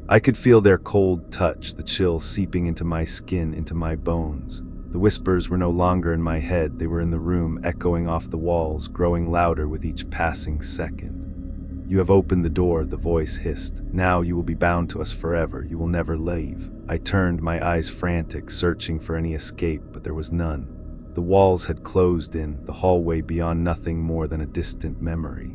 Speaker 1: I could feel their cold touch, the chill seeping into my skin, into my bones. The whispers were no longer in my head, they were in the room, echoing off the walls, growing louder with each passing second. You have opened the door, the voice hissed. Now you will be bound to us forever, you will never leave. I turned, my eyes frantic, searching for any escape, but there was none. The walls had closed in, the hallway beyond nothing more than a distant memory.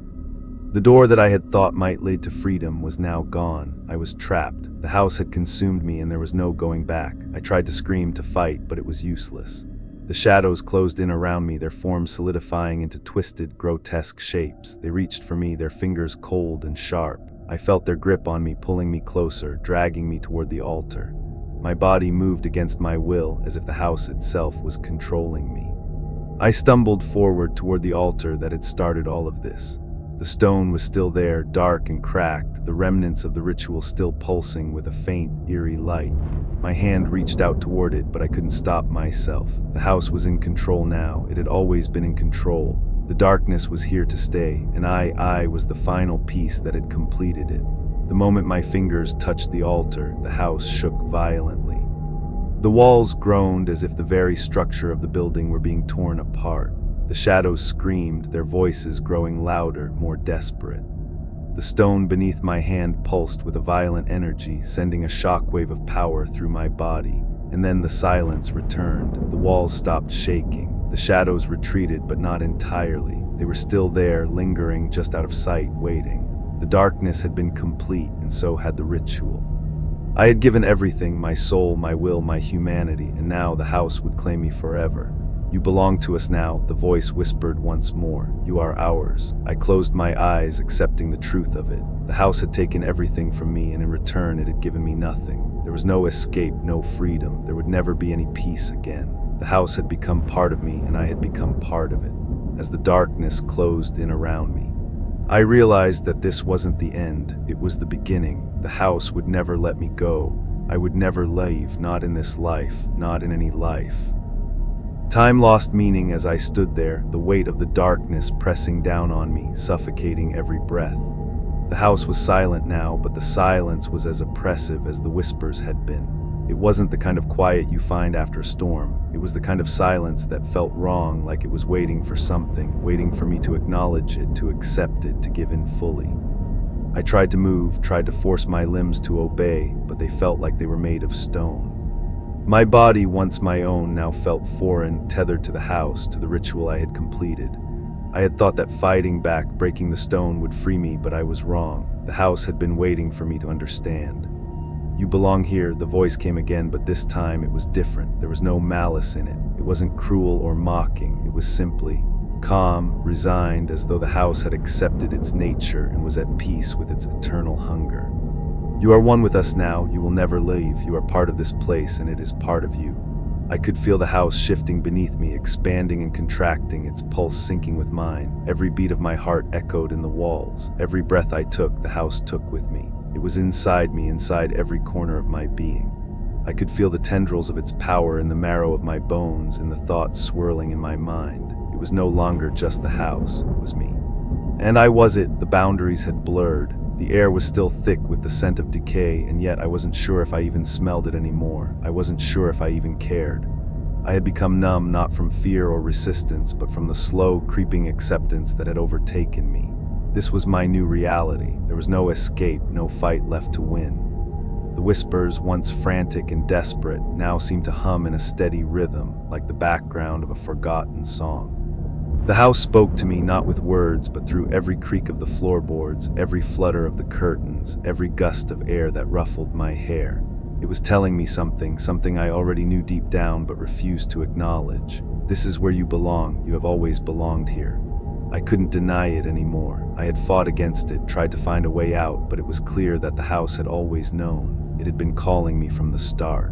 Speaker 1: The door that I had thought might lead to freedom was now gone. I was trapped. The house had consumed me and there was no going back. I tried to scream, to fight, but it was useless. The shadows closed in around me, their forms solidifying into twisted, grotesque shapes. They reached for me, their fingers cold and sharp. I felt their grip on me, pulling me closer, dragging me toward the altar. My body moved against my will, as if the house itself was controlling me. I stumbled forward toward the altar that had started all of this. The stone was still there, dark and cracked, the remnants of the ritual still pulsing with a faint, eerie light. My hand reached out toward it, but I couldn't stop myself. The house was in control now. It had always been in control. The darkness was here to stay, and I was the final piece that had completed it. The moment my fingers touched the altar, the house shook violently. The walls groaned as if the very structure of the building were being torn apart. The shadows screamed, their voices growing louder, more desperate. The stone beneath my hand pulsed with a violent energy, sending a shockwave of power through my body. And then the silence returned. The walls stopped shaking. The shadows retreated, but not entirely. They were still there, lingering just out of sight, waiting. The darkness had been complete, and so had the ritual. I had given everything, my soul, my will, my humanity, and now the house would claim me forever. You belong to us now, the voice whispered once more. You are ours. I closed my eyes, accepting the truth of it. The house had taken everything from me, and in return it had given me nothing. There was no escape, no freedom. There would never be any peace again. The house had become part of me, and I had become part of it. As the darkness closed in around me, I realized that this wasn't the end. It was the beginning. The house would never let me go. I would never leave, not in this life, not in any life. Time lost meaning as I stood there, the weight of the darkness pressing down on me, suffocating every breath. The house was silent now, but the silence was as oppressive as the whispers had been. It wasn't the kind of quiet you find after a storm. It was the kind of silence that felt wrong, like it was waiting for something, waiting for me to acknowledge it, to accept it, to give in fully. I tried to move, tried to force my limbs to obey, but they felt like they were made of stone. My body, once my own, now felt foreign, tethered to the house, to the ritual I had completed. I had thought that fighting back, breaking the stone would free me, but I was wrong. The house had been waiting for me to understand. You belong here, the voice came again, but this time it was different. There was no malice in it. It wasn't cruel or mocking. It was simply calm, resigned, as though the house had accepted its nature and was at peace with its eternal hunger. You are one with us now. You will never leave. You are part of this place, and it is part of you. I could feel the house shifting beneath me, expanding and contracting, its pulse syncing with mine. Every beat of my heart echoed in the walls. Every breath I took, the house took with me. It was inside me, inside every corner of my being. I could feel the tendrils of its power in the marrow of my bones, in the thoughts swirling in my mind. It was no longer just the house, it was me. And I was it. The boundaries had blurred. The air was still thick with the scent of decay, and yet I wasn't sure if I even smelled it anymore. I wasn't sure if I even cared. I had become numb, not from fear or resistance, but from the slow, creeping acceptance that had overtaken me. This was my new reality. There was no escape, no fight left to win. The whispers, once frantic and desperate, now seemed to hum in a steady rhythm, like the background of a forgotten song. The house spoke to me not with words, but through every creak of the floorboards, every flutter of the curtains, every gust of air that ruffled my hair. It was telling me something I already knew deep down but refused to acknowledge. This is where you belong. You have always belonged here. I couldn't deny it anymore. I had fought against it, tried to find a way out, but it was clear that the house had always known. It had been calling me from the start.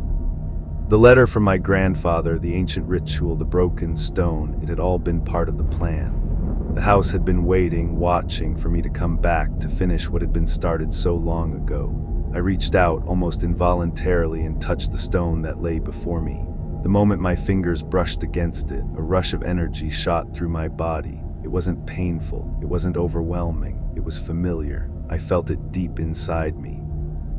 Speaker 1: The letter from my grandfather, the ancient ritual, the broken stone, it had all been part of the plan. The house had been waiting, watching for me to come back, to finish what had been started so long ago. I reached out, almost involuntarily, and touched the stone that lay before me. The moment my fingers brushed against it, a rush of energy shot through my body. It wasn't painful, it wasn't overwhelming, it was familiar. I felt it deep inside me,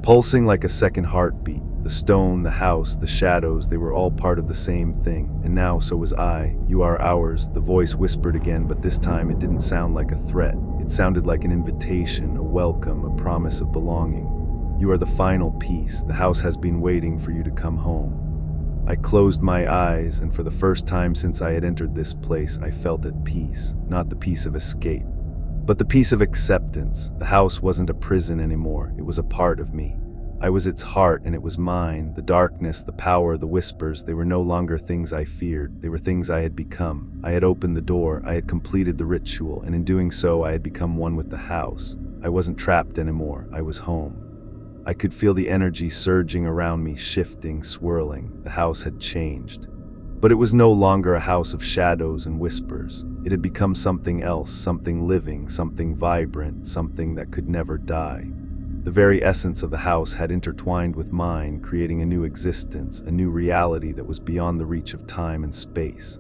Speaker 1: pulsing like a second heartbeat. The stone, the house, the shadows, they were all part of the same thing, and now so was I. You are ours, the voice whispered again, but this time it didn't sound like a threat. It sounded like an invitation, a welcome, a promise of belonging. You are the final piece. The house has been waiting for you to come home. I closed my eyes, and for the first time since I had entered this place, I felt at peace. Not the peace of escape, but the peace of acceptance. The house wasn't a prison anymore. It was a part of me. I was its heart, and it was mine. The darkness, the power, the whispers, they were no longer things I feared. They were things I had become. I had opened the door, I had completed the ritual, and in doing so, I had become one with the house. I wasn't trapped anymore. I was home. I could feel the energy surging around me, shifting, swirling. The house had changed. But it was no longer a house of shadows and whispers. It had become something else, something living, something vibrant, something that could never die. The very essence of the house had intertwined with mine, creating a new existence, a new reality that was beyond the reach of time and space.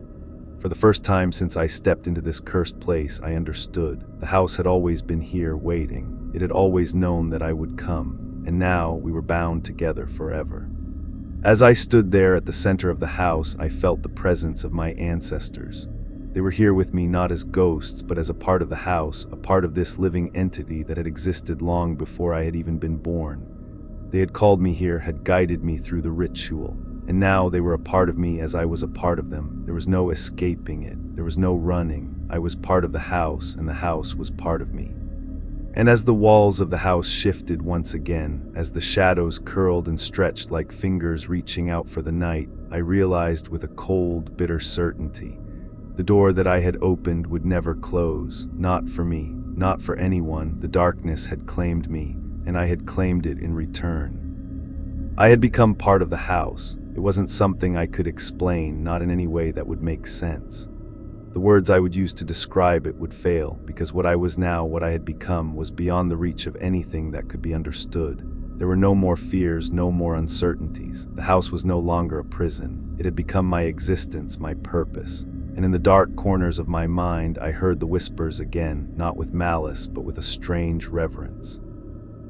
Speaker 1: For the first time since I stepped into this cursed place, I understood. The house had always been here, waiting. It had always known that I would come, and now we were bound together forever. As I stood there at the center of the house, I felt the presence of my ancestors. They were here with me not as ghosts, but as a part of the house, a part of this living entity that had existed long before I had even been born. They had called me here, had guided me through the ritual, and now they were a part of me as I was a part of them. There was no escaping it. There was no running. I was part of the house, and the house was part of me. And as the walls of the house shifted once again, as the shadows curled and stretched like fingers reaching out for the night, I realized with a cold, bitter certainty, the door that I had opened would never close. Not for me, not for anyone. The darkness had claimed me, and I had claimed it in return. I had become part of the house. It wasn't something I could explain, not in any way that would make sense. The words I would use to describe it would fail, because what I was now, what I had become, was beyond the reach of anything that could be understood. There were no more fears, no more uncertainties. The house was no longer a prison. It had become my existence, my purpose. And in the dark corners of my mind, I heard the whispers again, not with malice, but with a strange reverence.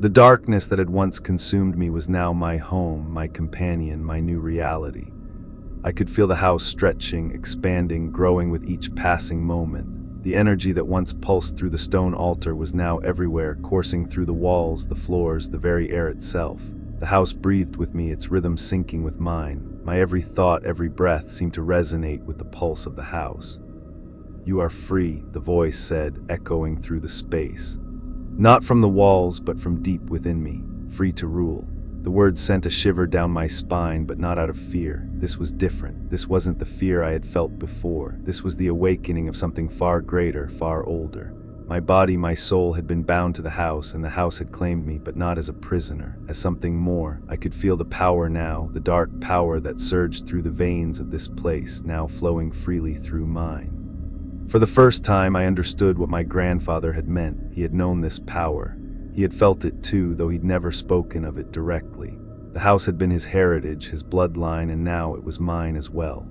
Speaker 1: The darkness that had once consumed me was now my home, my companion, my new reality. I could feel the house stretching, expanding, growing with each passing moment. The energy that once pulsed through the stone altar was now everywhere, coursing through the walls, the floors, the very air itself. The house breathed with me, its rhythm syncing with mine. My every thought, every breath seemed to resonate with the pulse of the house. "You are free," the voice said, echoing through the space. Not from the walls, but from deep within me, free to rule. The words sent a shiver down my spine, but not out of fear. This was different. This wasn't the fear I had felt before. This was the awakening of something far greater, far older. My body, my soul had been bound to the house, and the house had claimed me, but not as a prisoner, as something more. I could feel the power now, the dark power that surged through the veins of this place, now flowing freely through mine. For the first time, I understood what my grandfather had meant. He had known this power. He had felt it too, though he'd never spoken of it directly. The house had been his heritage, his bloodline, and now it was mine as well.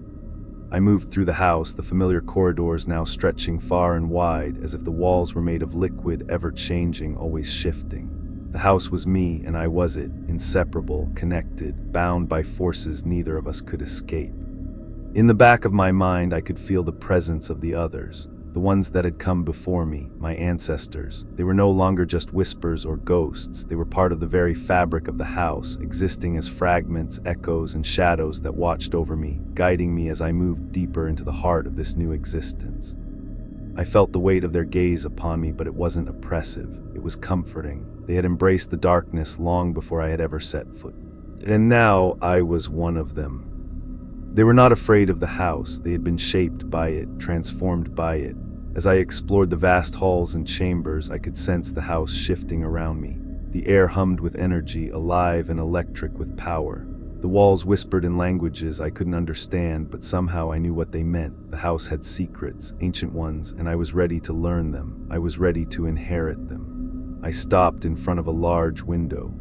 Speaker 1: I moved through the house, the familiar corridors now stretching far and wide, as if the walls were made of liquid, ever-changing, always shifting. The house was me, and I was it, inseparable, connected, bound by forces neither of us could escape. In the back of my mind, I could feel the presence of the others. The ones that had come before me, my ancestors. They were no longer just whispers or ghosts. They were part of the very fabric of the house, existing as fragments, echoes, and shadows that watched over me, guiding me as I moved deeper into the heart of this new existence. I felt the weight of their gaze upon me, but it wasn't oppressive. It was comforting. They had embraced the darkness long before I had ever set foot. And now I was one of them. They were not afraid of the house. They had been shaped by it, transformed by it. As I explored the vast halls and chambers, I could sense the house shifting around me. The air hummed with energy, alive and electric with power. The walls whispered in languages I couldn't understand, but somehow I knew what they meant. The house had secrets, ancient ones, and I was ready to learn them. I was ready to inherit them. I stopped in front of a large window,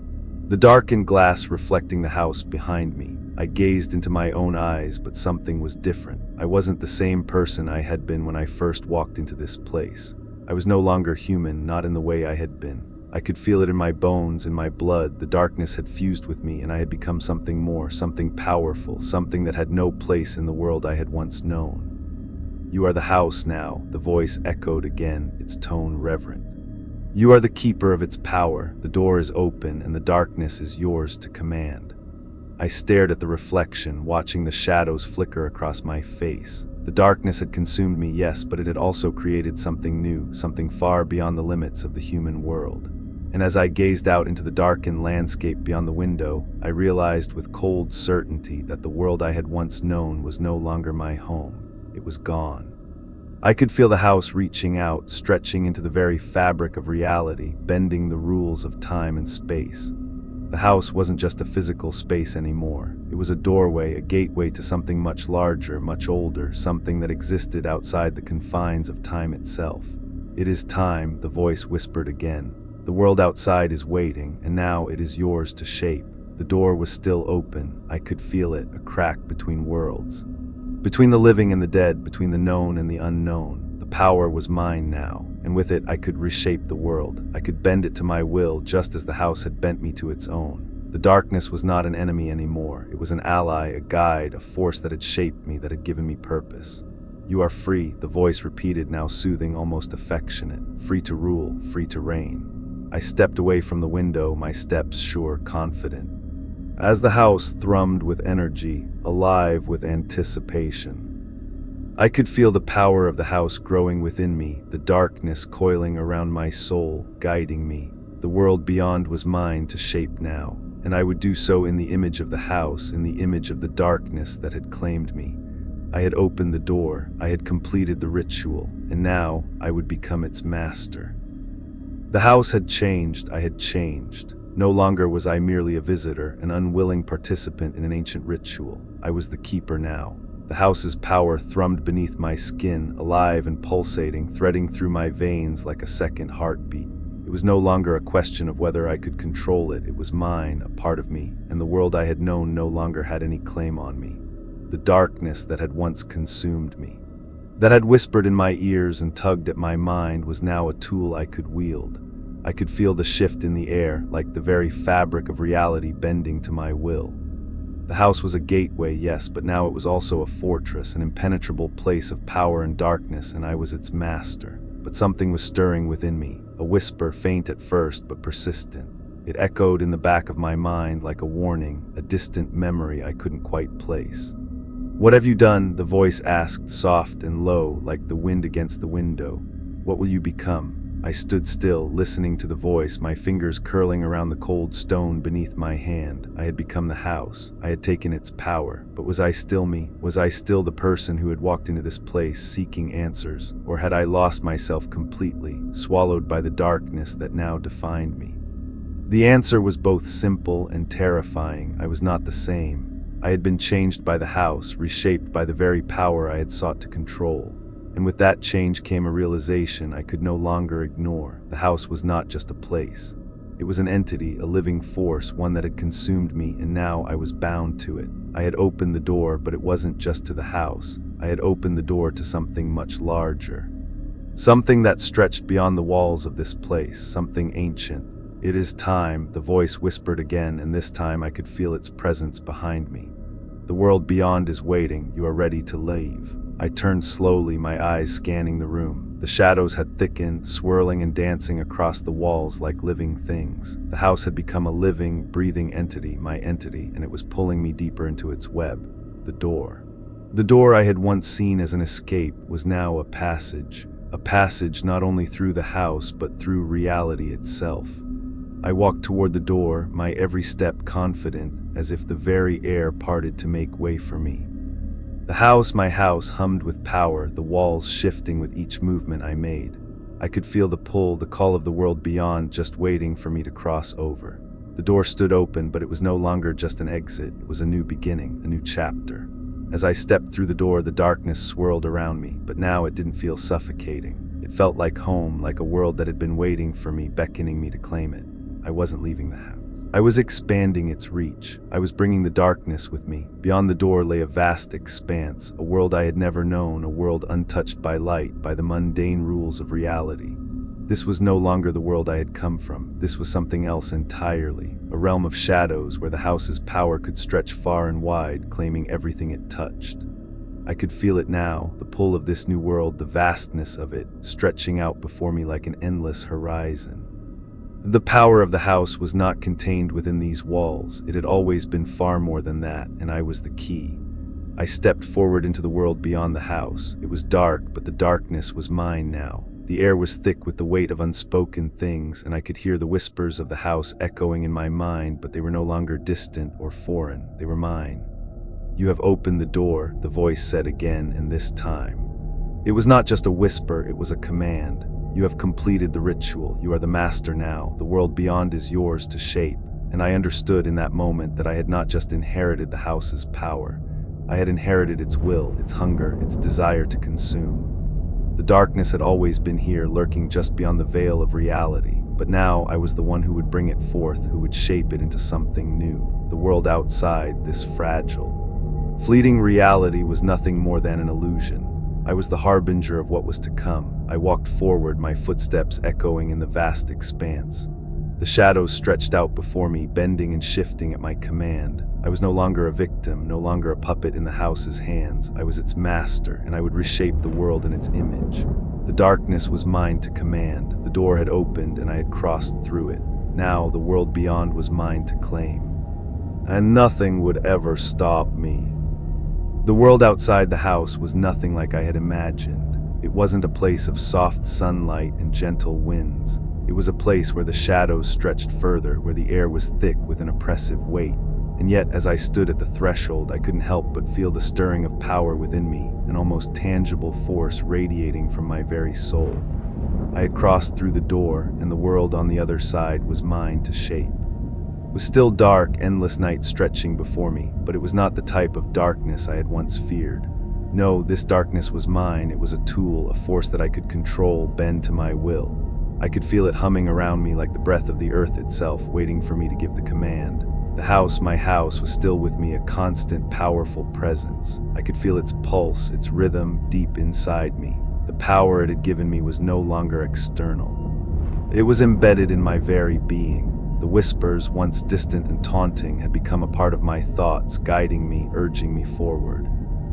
Speaker 1: the darkened glass reflecting the house behind me. I gazed into my own eyes, but something was different. I wasn't the same person I had been when I first walked into this place. I was no longer human, not in the way I had been. I could feel it in my bones, in my blood. The darkness had fused with me, and I had become something more, something powerful, something that had no place in the world I had once known. "You are the house now," the voice echoed again, its tone reverent. "You are the keeper of its power. The door is open, and the darkness is yours to command." I stared at the reflection, watching the shadows flicker across my face. The darkness had consumed me, yes, but it had also created something new, something far beyond the limits of the human world. And as I gazed out into the darkened landscape beyond the window, I realized with cold certainty that the world I had once known was no longer my home. It was gone. I could feel the house reaching out, stretching into the very fabric of reality, bending the rules of time and space. The house wasn't just a physical space anymore. It was a doorway, a gateway to something much larger, much older, something that existed outside the confines of time itself. "It is time," the voice whispered again. "The world outside is waiting, and now it is yours to shape." The door was still open. I could feel it, a crack between worlds. Between the living and the dead, between the known and the unknown. The power was mine now, and with it I could reshape the world. I could bend it to my will, just as the house had bent me to its own. The darkness was not an enemy anymore. It was an ally, a guide, a force that had shaped me, that had given me purpose. "You are free," the voice repeated, now soothing, almost affectionate. "Free to rule, free to reign." I stepped away from the window, my steps sure, confident. As the house thrummed with energy, alive with anticipation. I could feel the power of the house growing within me, the darkness coiling around my soul, guiding me. The world beyond was mine to shape now, and I would do so in the image of the house, in the image of the darkness that had claimed me. I had opened the door, I had completed the ritual, and now I would become its master. The house had changed, I had changed. No longer was I merely a visitor, an unwilling participant in an ancient ritual. I was the keeper now. The house's power thrummed beneath my skin, alive and pulsating, threading through my veins like a second heartbeat. It was no longer a question of whether I could control it. It was mine, a part of me, and the world I had known no longer had any claim on me. The darkness that had once consumed me, that had whispered in my ears and tugged at my mind, was now a tool I could wield. I could feel the shift in the air, like the very fabric of reality bending to my will. The house was a gateway, yes, but now it was also a fortress, an impenetrable place of power and darkness, and I was its master. But something was stirring within me, a whisper, faint at first, but persistent. It echoed in the back of my mind like a warning, a distant memory I couldn't quite place. "What have you done?" the voice asked, soft and low, like the wind against the window. "What will you become?" I stood still, listening to the voice, my fingers curling around the cold stone beneath my hand. I had become the house. I had taken its power. But was I still me? Was I still the person who had walked into this place seeking answers? Or had I lost myself completely, swallowed by the darkness that now defined me? The answer was both simple and terrifying. I was not the same. I had been changed by the house, reshaped by the very power I had sought to control. And with that change came a realization I could no longer ignore. The house was not just a place. It was an entity, a living force, one that had consumed me, and now I was bound to it. I had opened the door, but it wasn't just to the house. I had opened the door to something much larger. Something that stretched beyond the walls of this place, something ancient. "It is time," the voice whispered again, and this time I could feel its presence behind me. "The world beyond is waiting. You are ready to leave." I turned slowly, my eyes scanning the room. The shadows had thickened, swirling and dancing across the walls like living things. The house had become a living, breathing entity, my entity, and it was pulling me deeper into its web. The door. The door I had once seen as an escape was now a passage not only through the house, but through reality itself. I walked toward the door, my every step confident, as if the very air parted to make way for me. The house, my house, hummed with power, the walls shifting with each movement I made. I could feel the pull, the call of the world beyond, just waiting for me to cross over. The door stood open, but it was no longer just an exit. It was a new beginning, a new chapter. As I stepped through the door, the darkness swirled around me, but now it didn't feel suffocating. It felt like home, like a world that had been waiting for me, beckoning me to claim it. I wasn't leaving the house. I was expanding its reach. I was bringing the darkness with me. Beyond the door lay a vast expanse, a world I had never known, a world untouched by light, by the mundane rules of reality. This was no longer the world I had come from. This was something else entirely, a realm of shadows where the house's power could stretch far and wide, claiming everything it touched. I could feel it now, the pull of this new world, the vastness of it, stretching out before me like an endless horizon. The power of the house was not contained within these walls. It had always been far more than that, and I was the key. I stepped forward into the world beyond the house. It was dark, but the darkness was mine now. The air was thick with the weight of unspoken things, and I could hear the whispers of the house echoing in my mind, but they were no longer distant or foreign. They were mine. "You have opened the door," the voice said again, and this time. It was not just a whisper, it was a command. "You have completed the ritual. You are the master now. The world beyond is yours to shape." and I understood in that moment that I had not just inherited the house's power. I had inherited its will, its hunger, its desire to consume. The darkness had always been here, lurking just beyond the veil of reality, but now I was the one who would bring it forth, who would shape it into something new. The world outside, this fragile, fleeting reality, was nothing more than an illusion. I was the harbinger of what was to come. I walked forward, my footsteps echoing in the vast expanse. The shadows stretched out before me, bending and shifting at my command. I was no longer a victim, no longer a puppet in the house's hands. I was its master, and I would reshape the world in its image. The darkness was mine to command. The door had opened, and I had crossed through it. Now the world beyond was mine to claim. And nothing would ever stop me. The world outside the house was nothing like I had imagined. It wasn't a place of soft sunlight and gentle winds. It was a place where the shadows stretched further, where the air was thick with an oppressive weight. And yet, as I stood at the threshold, I couldn't help but feel the stirring of power within me, an almost tangible force radiating from my very soul. I had crossed through the door, and the world on the other side was mine to shape. It was still dark, endless night stretching before me, but it was not the type of darkness I had once feared. No, this darkness was mine. It was a tool, a force that I could control, bend to my will. I could feel it humming around me like the breath of the earth itself, waiting for me to give the command. The house, my house, was still with me, a constant, powerful presence. I could feel its pulse, its rhythm, deep inside me. The power it had given me was no longer external. It was embedded in my very being. The whispers, once distant and taunting, had become a part of my thoughts, guiding me, urging me forward.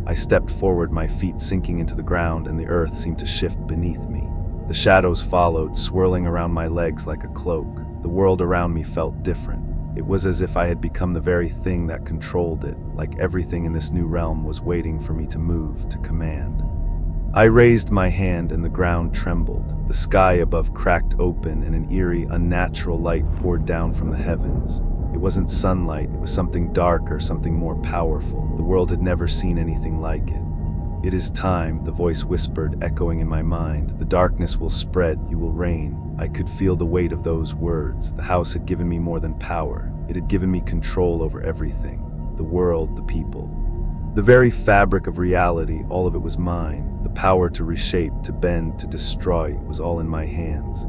Speaker 1: I stepped forward, my feet sinking into the ground, and the earth seemed to shift beneath me. The shadows followed, swirling around my legs like a cloak. The world around me felt different. It was as if I had become the very thing that controlled it, like everything in this new realm was waiting for me to move, to command. I raised my hand and the ground trembled. The sky above cracked open and an eerie, unnatural light poured down from the heavens. It wasn't sunlight, it was something darker, something more powerful. The world had never seen anything like it. "It is time," the voice whispered, echoing in my mind. "The darkness will spread, you will reign." I could feel the weight of those words. The house had given me more than power. It had given me control over everything. The world, the people. The very fabric of reality, all of it was mine. The power to reshape, to bend, to destroy, it was all in my hands.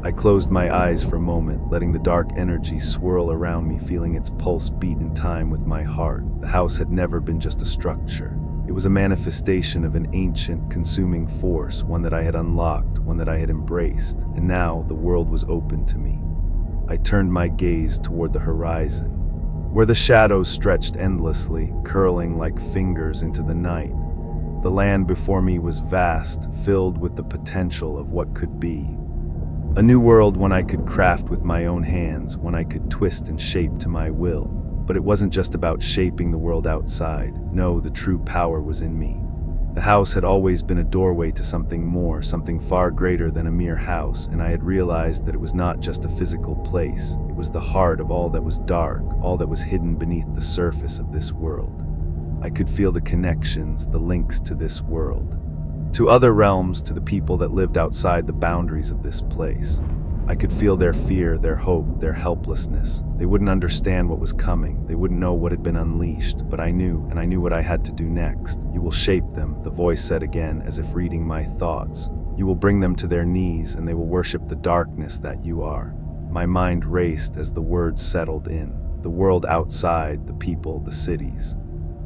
Speaker 1: I closed my eyes for a moment, letting the dark energy swirl around me, feeling its pulse beat in time with my heart. The house had never been just a structure. It was a manifestation of an ancient, consuming force, one that I had unlocked, one that I had embraced, and now the world was open to me. I turned my gaze toward the horizon, where the shadows stretched endlessly, curling like fingers into the night. The land before me was vast, filled with the potential of what could be. A new world, one I could craft with my own hands, one I could twist and shape to my will. But it wasn't just about shaping the world outside. No, the true power was in me. The house had always been a doorway to something more, something far greater than a mere house, and I had realized that it was not just a physical place. It was the heart of all that was dark, all that was hidden beneath the surface of this world. I could feel the connections, the links to this world, to other realms, to the people that lived outside the boundaries of this place. I could feel their fear, their hope, their helplessness. They wouldn't understand what was coming. They wouldn't know what had been unleashed, but I knew, and I knew what I had to do next. "You will shape them," the voice said again, as if reading my thoughts. "You will bring them to their knees, and they will worship the darkness that you are." My mind raced as the words settled in. The world outside, the people, the cities.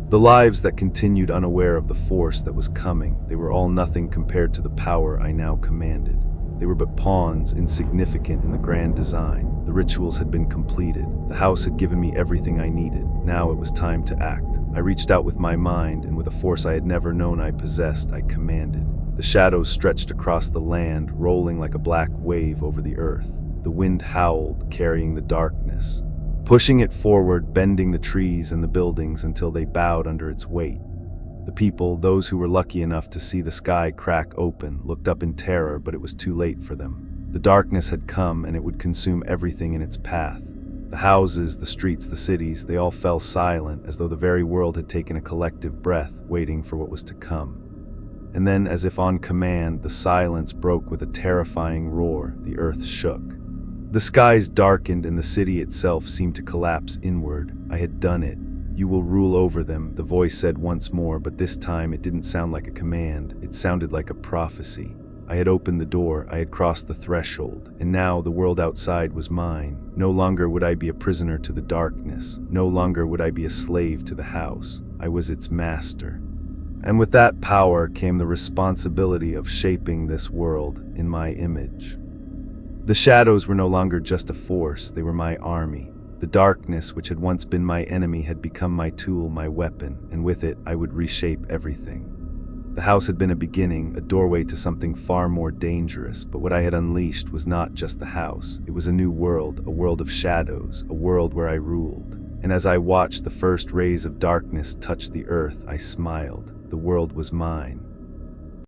Speaker 1: The lives that continued unaware of the force that was coming. They were all nothing compared to the power I now commanded. They were but pawns, insignificant in the grand design. The rituals had been completed. The house had given me everything I needed. Now it was time to act. I reached out with my mind, and with a force I had never known I possessed, I commanded. The shadows stretched across the land, rolling like a black wave over the earth. The wind howled, carrying the darkness, pushing it forward, bending the trees and the buildings until they bowed under its weight. The people, those who were lucky enough to see the sky crack open, looked up in terror, but it was too late for them. The darkness had come, and it would consume everything in its path. The houses, the streets, the cities, they all fell silent, as though the very world had taken a collective breath, waiting for what was to come. And then, as if on command, the silence broke with a terrifying roar. The earth shook. The skies darkened and the city itself seemed to collapse inward. I had done it. You will rule over them, the voice said once more, but this time it didn't sound like a command. It sounded like a prophecy. I had opened the door, I had crossed the threshold, and now the world outside was mine. No longer would I be a prisoner to the darkness. No longer would I be a slave to the house. I was its master. And with that power came the responsibility of shaping this world in my image. The shadows were no longer just a force, they were my army. The darkness, which had once been my enemy, had become my tool, my weapon, and with it I would reshape everything. The house had been a beginning, a doorway to something far more dangerous, but what I had unleashed was not just the house. It was a new world, a world of shadows, a world where I ruled. And as I watched the first rays of darkness touch the earth, I smiled. The world was mine.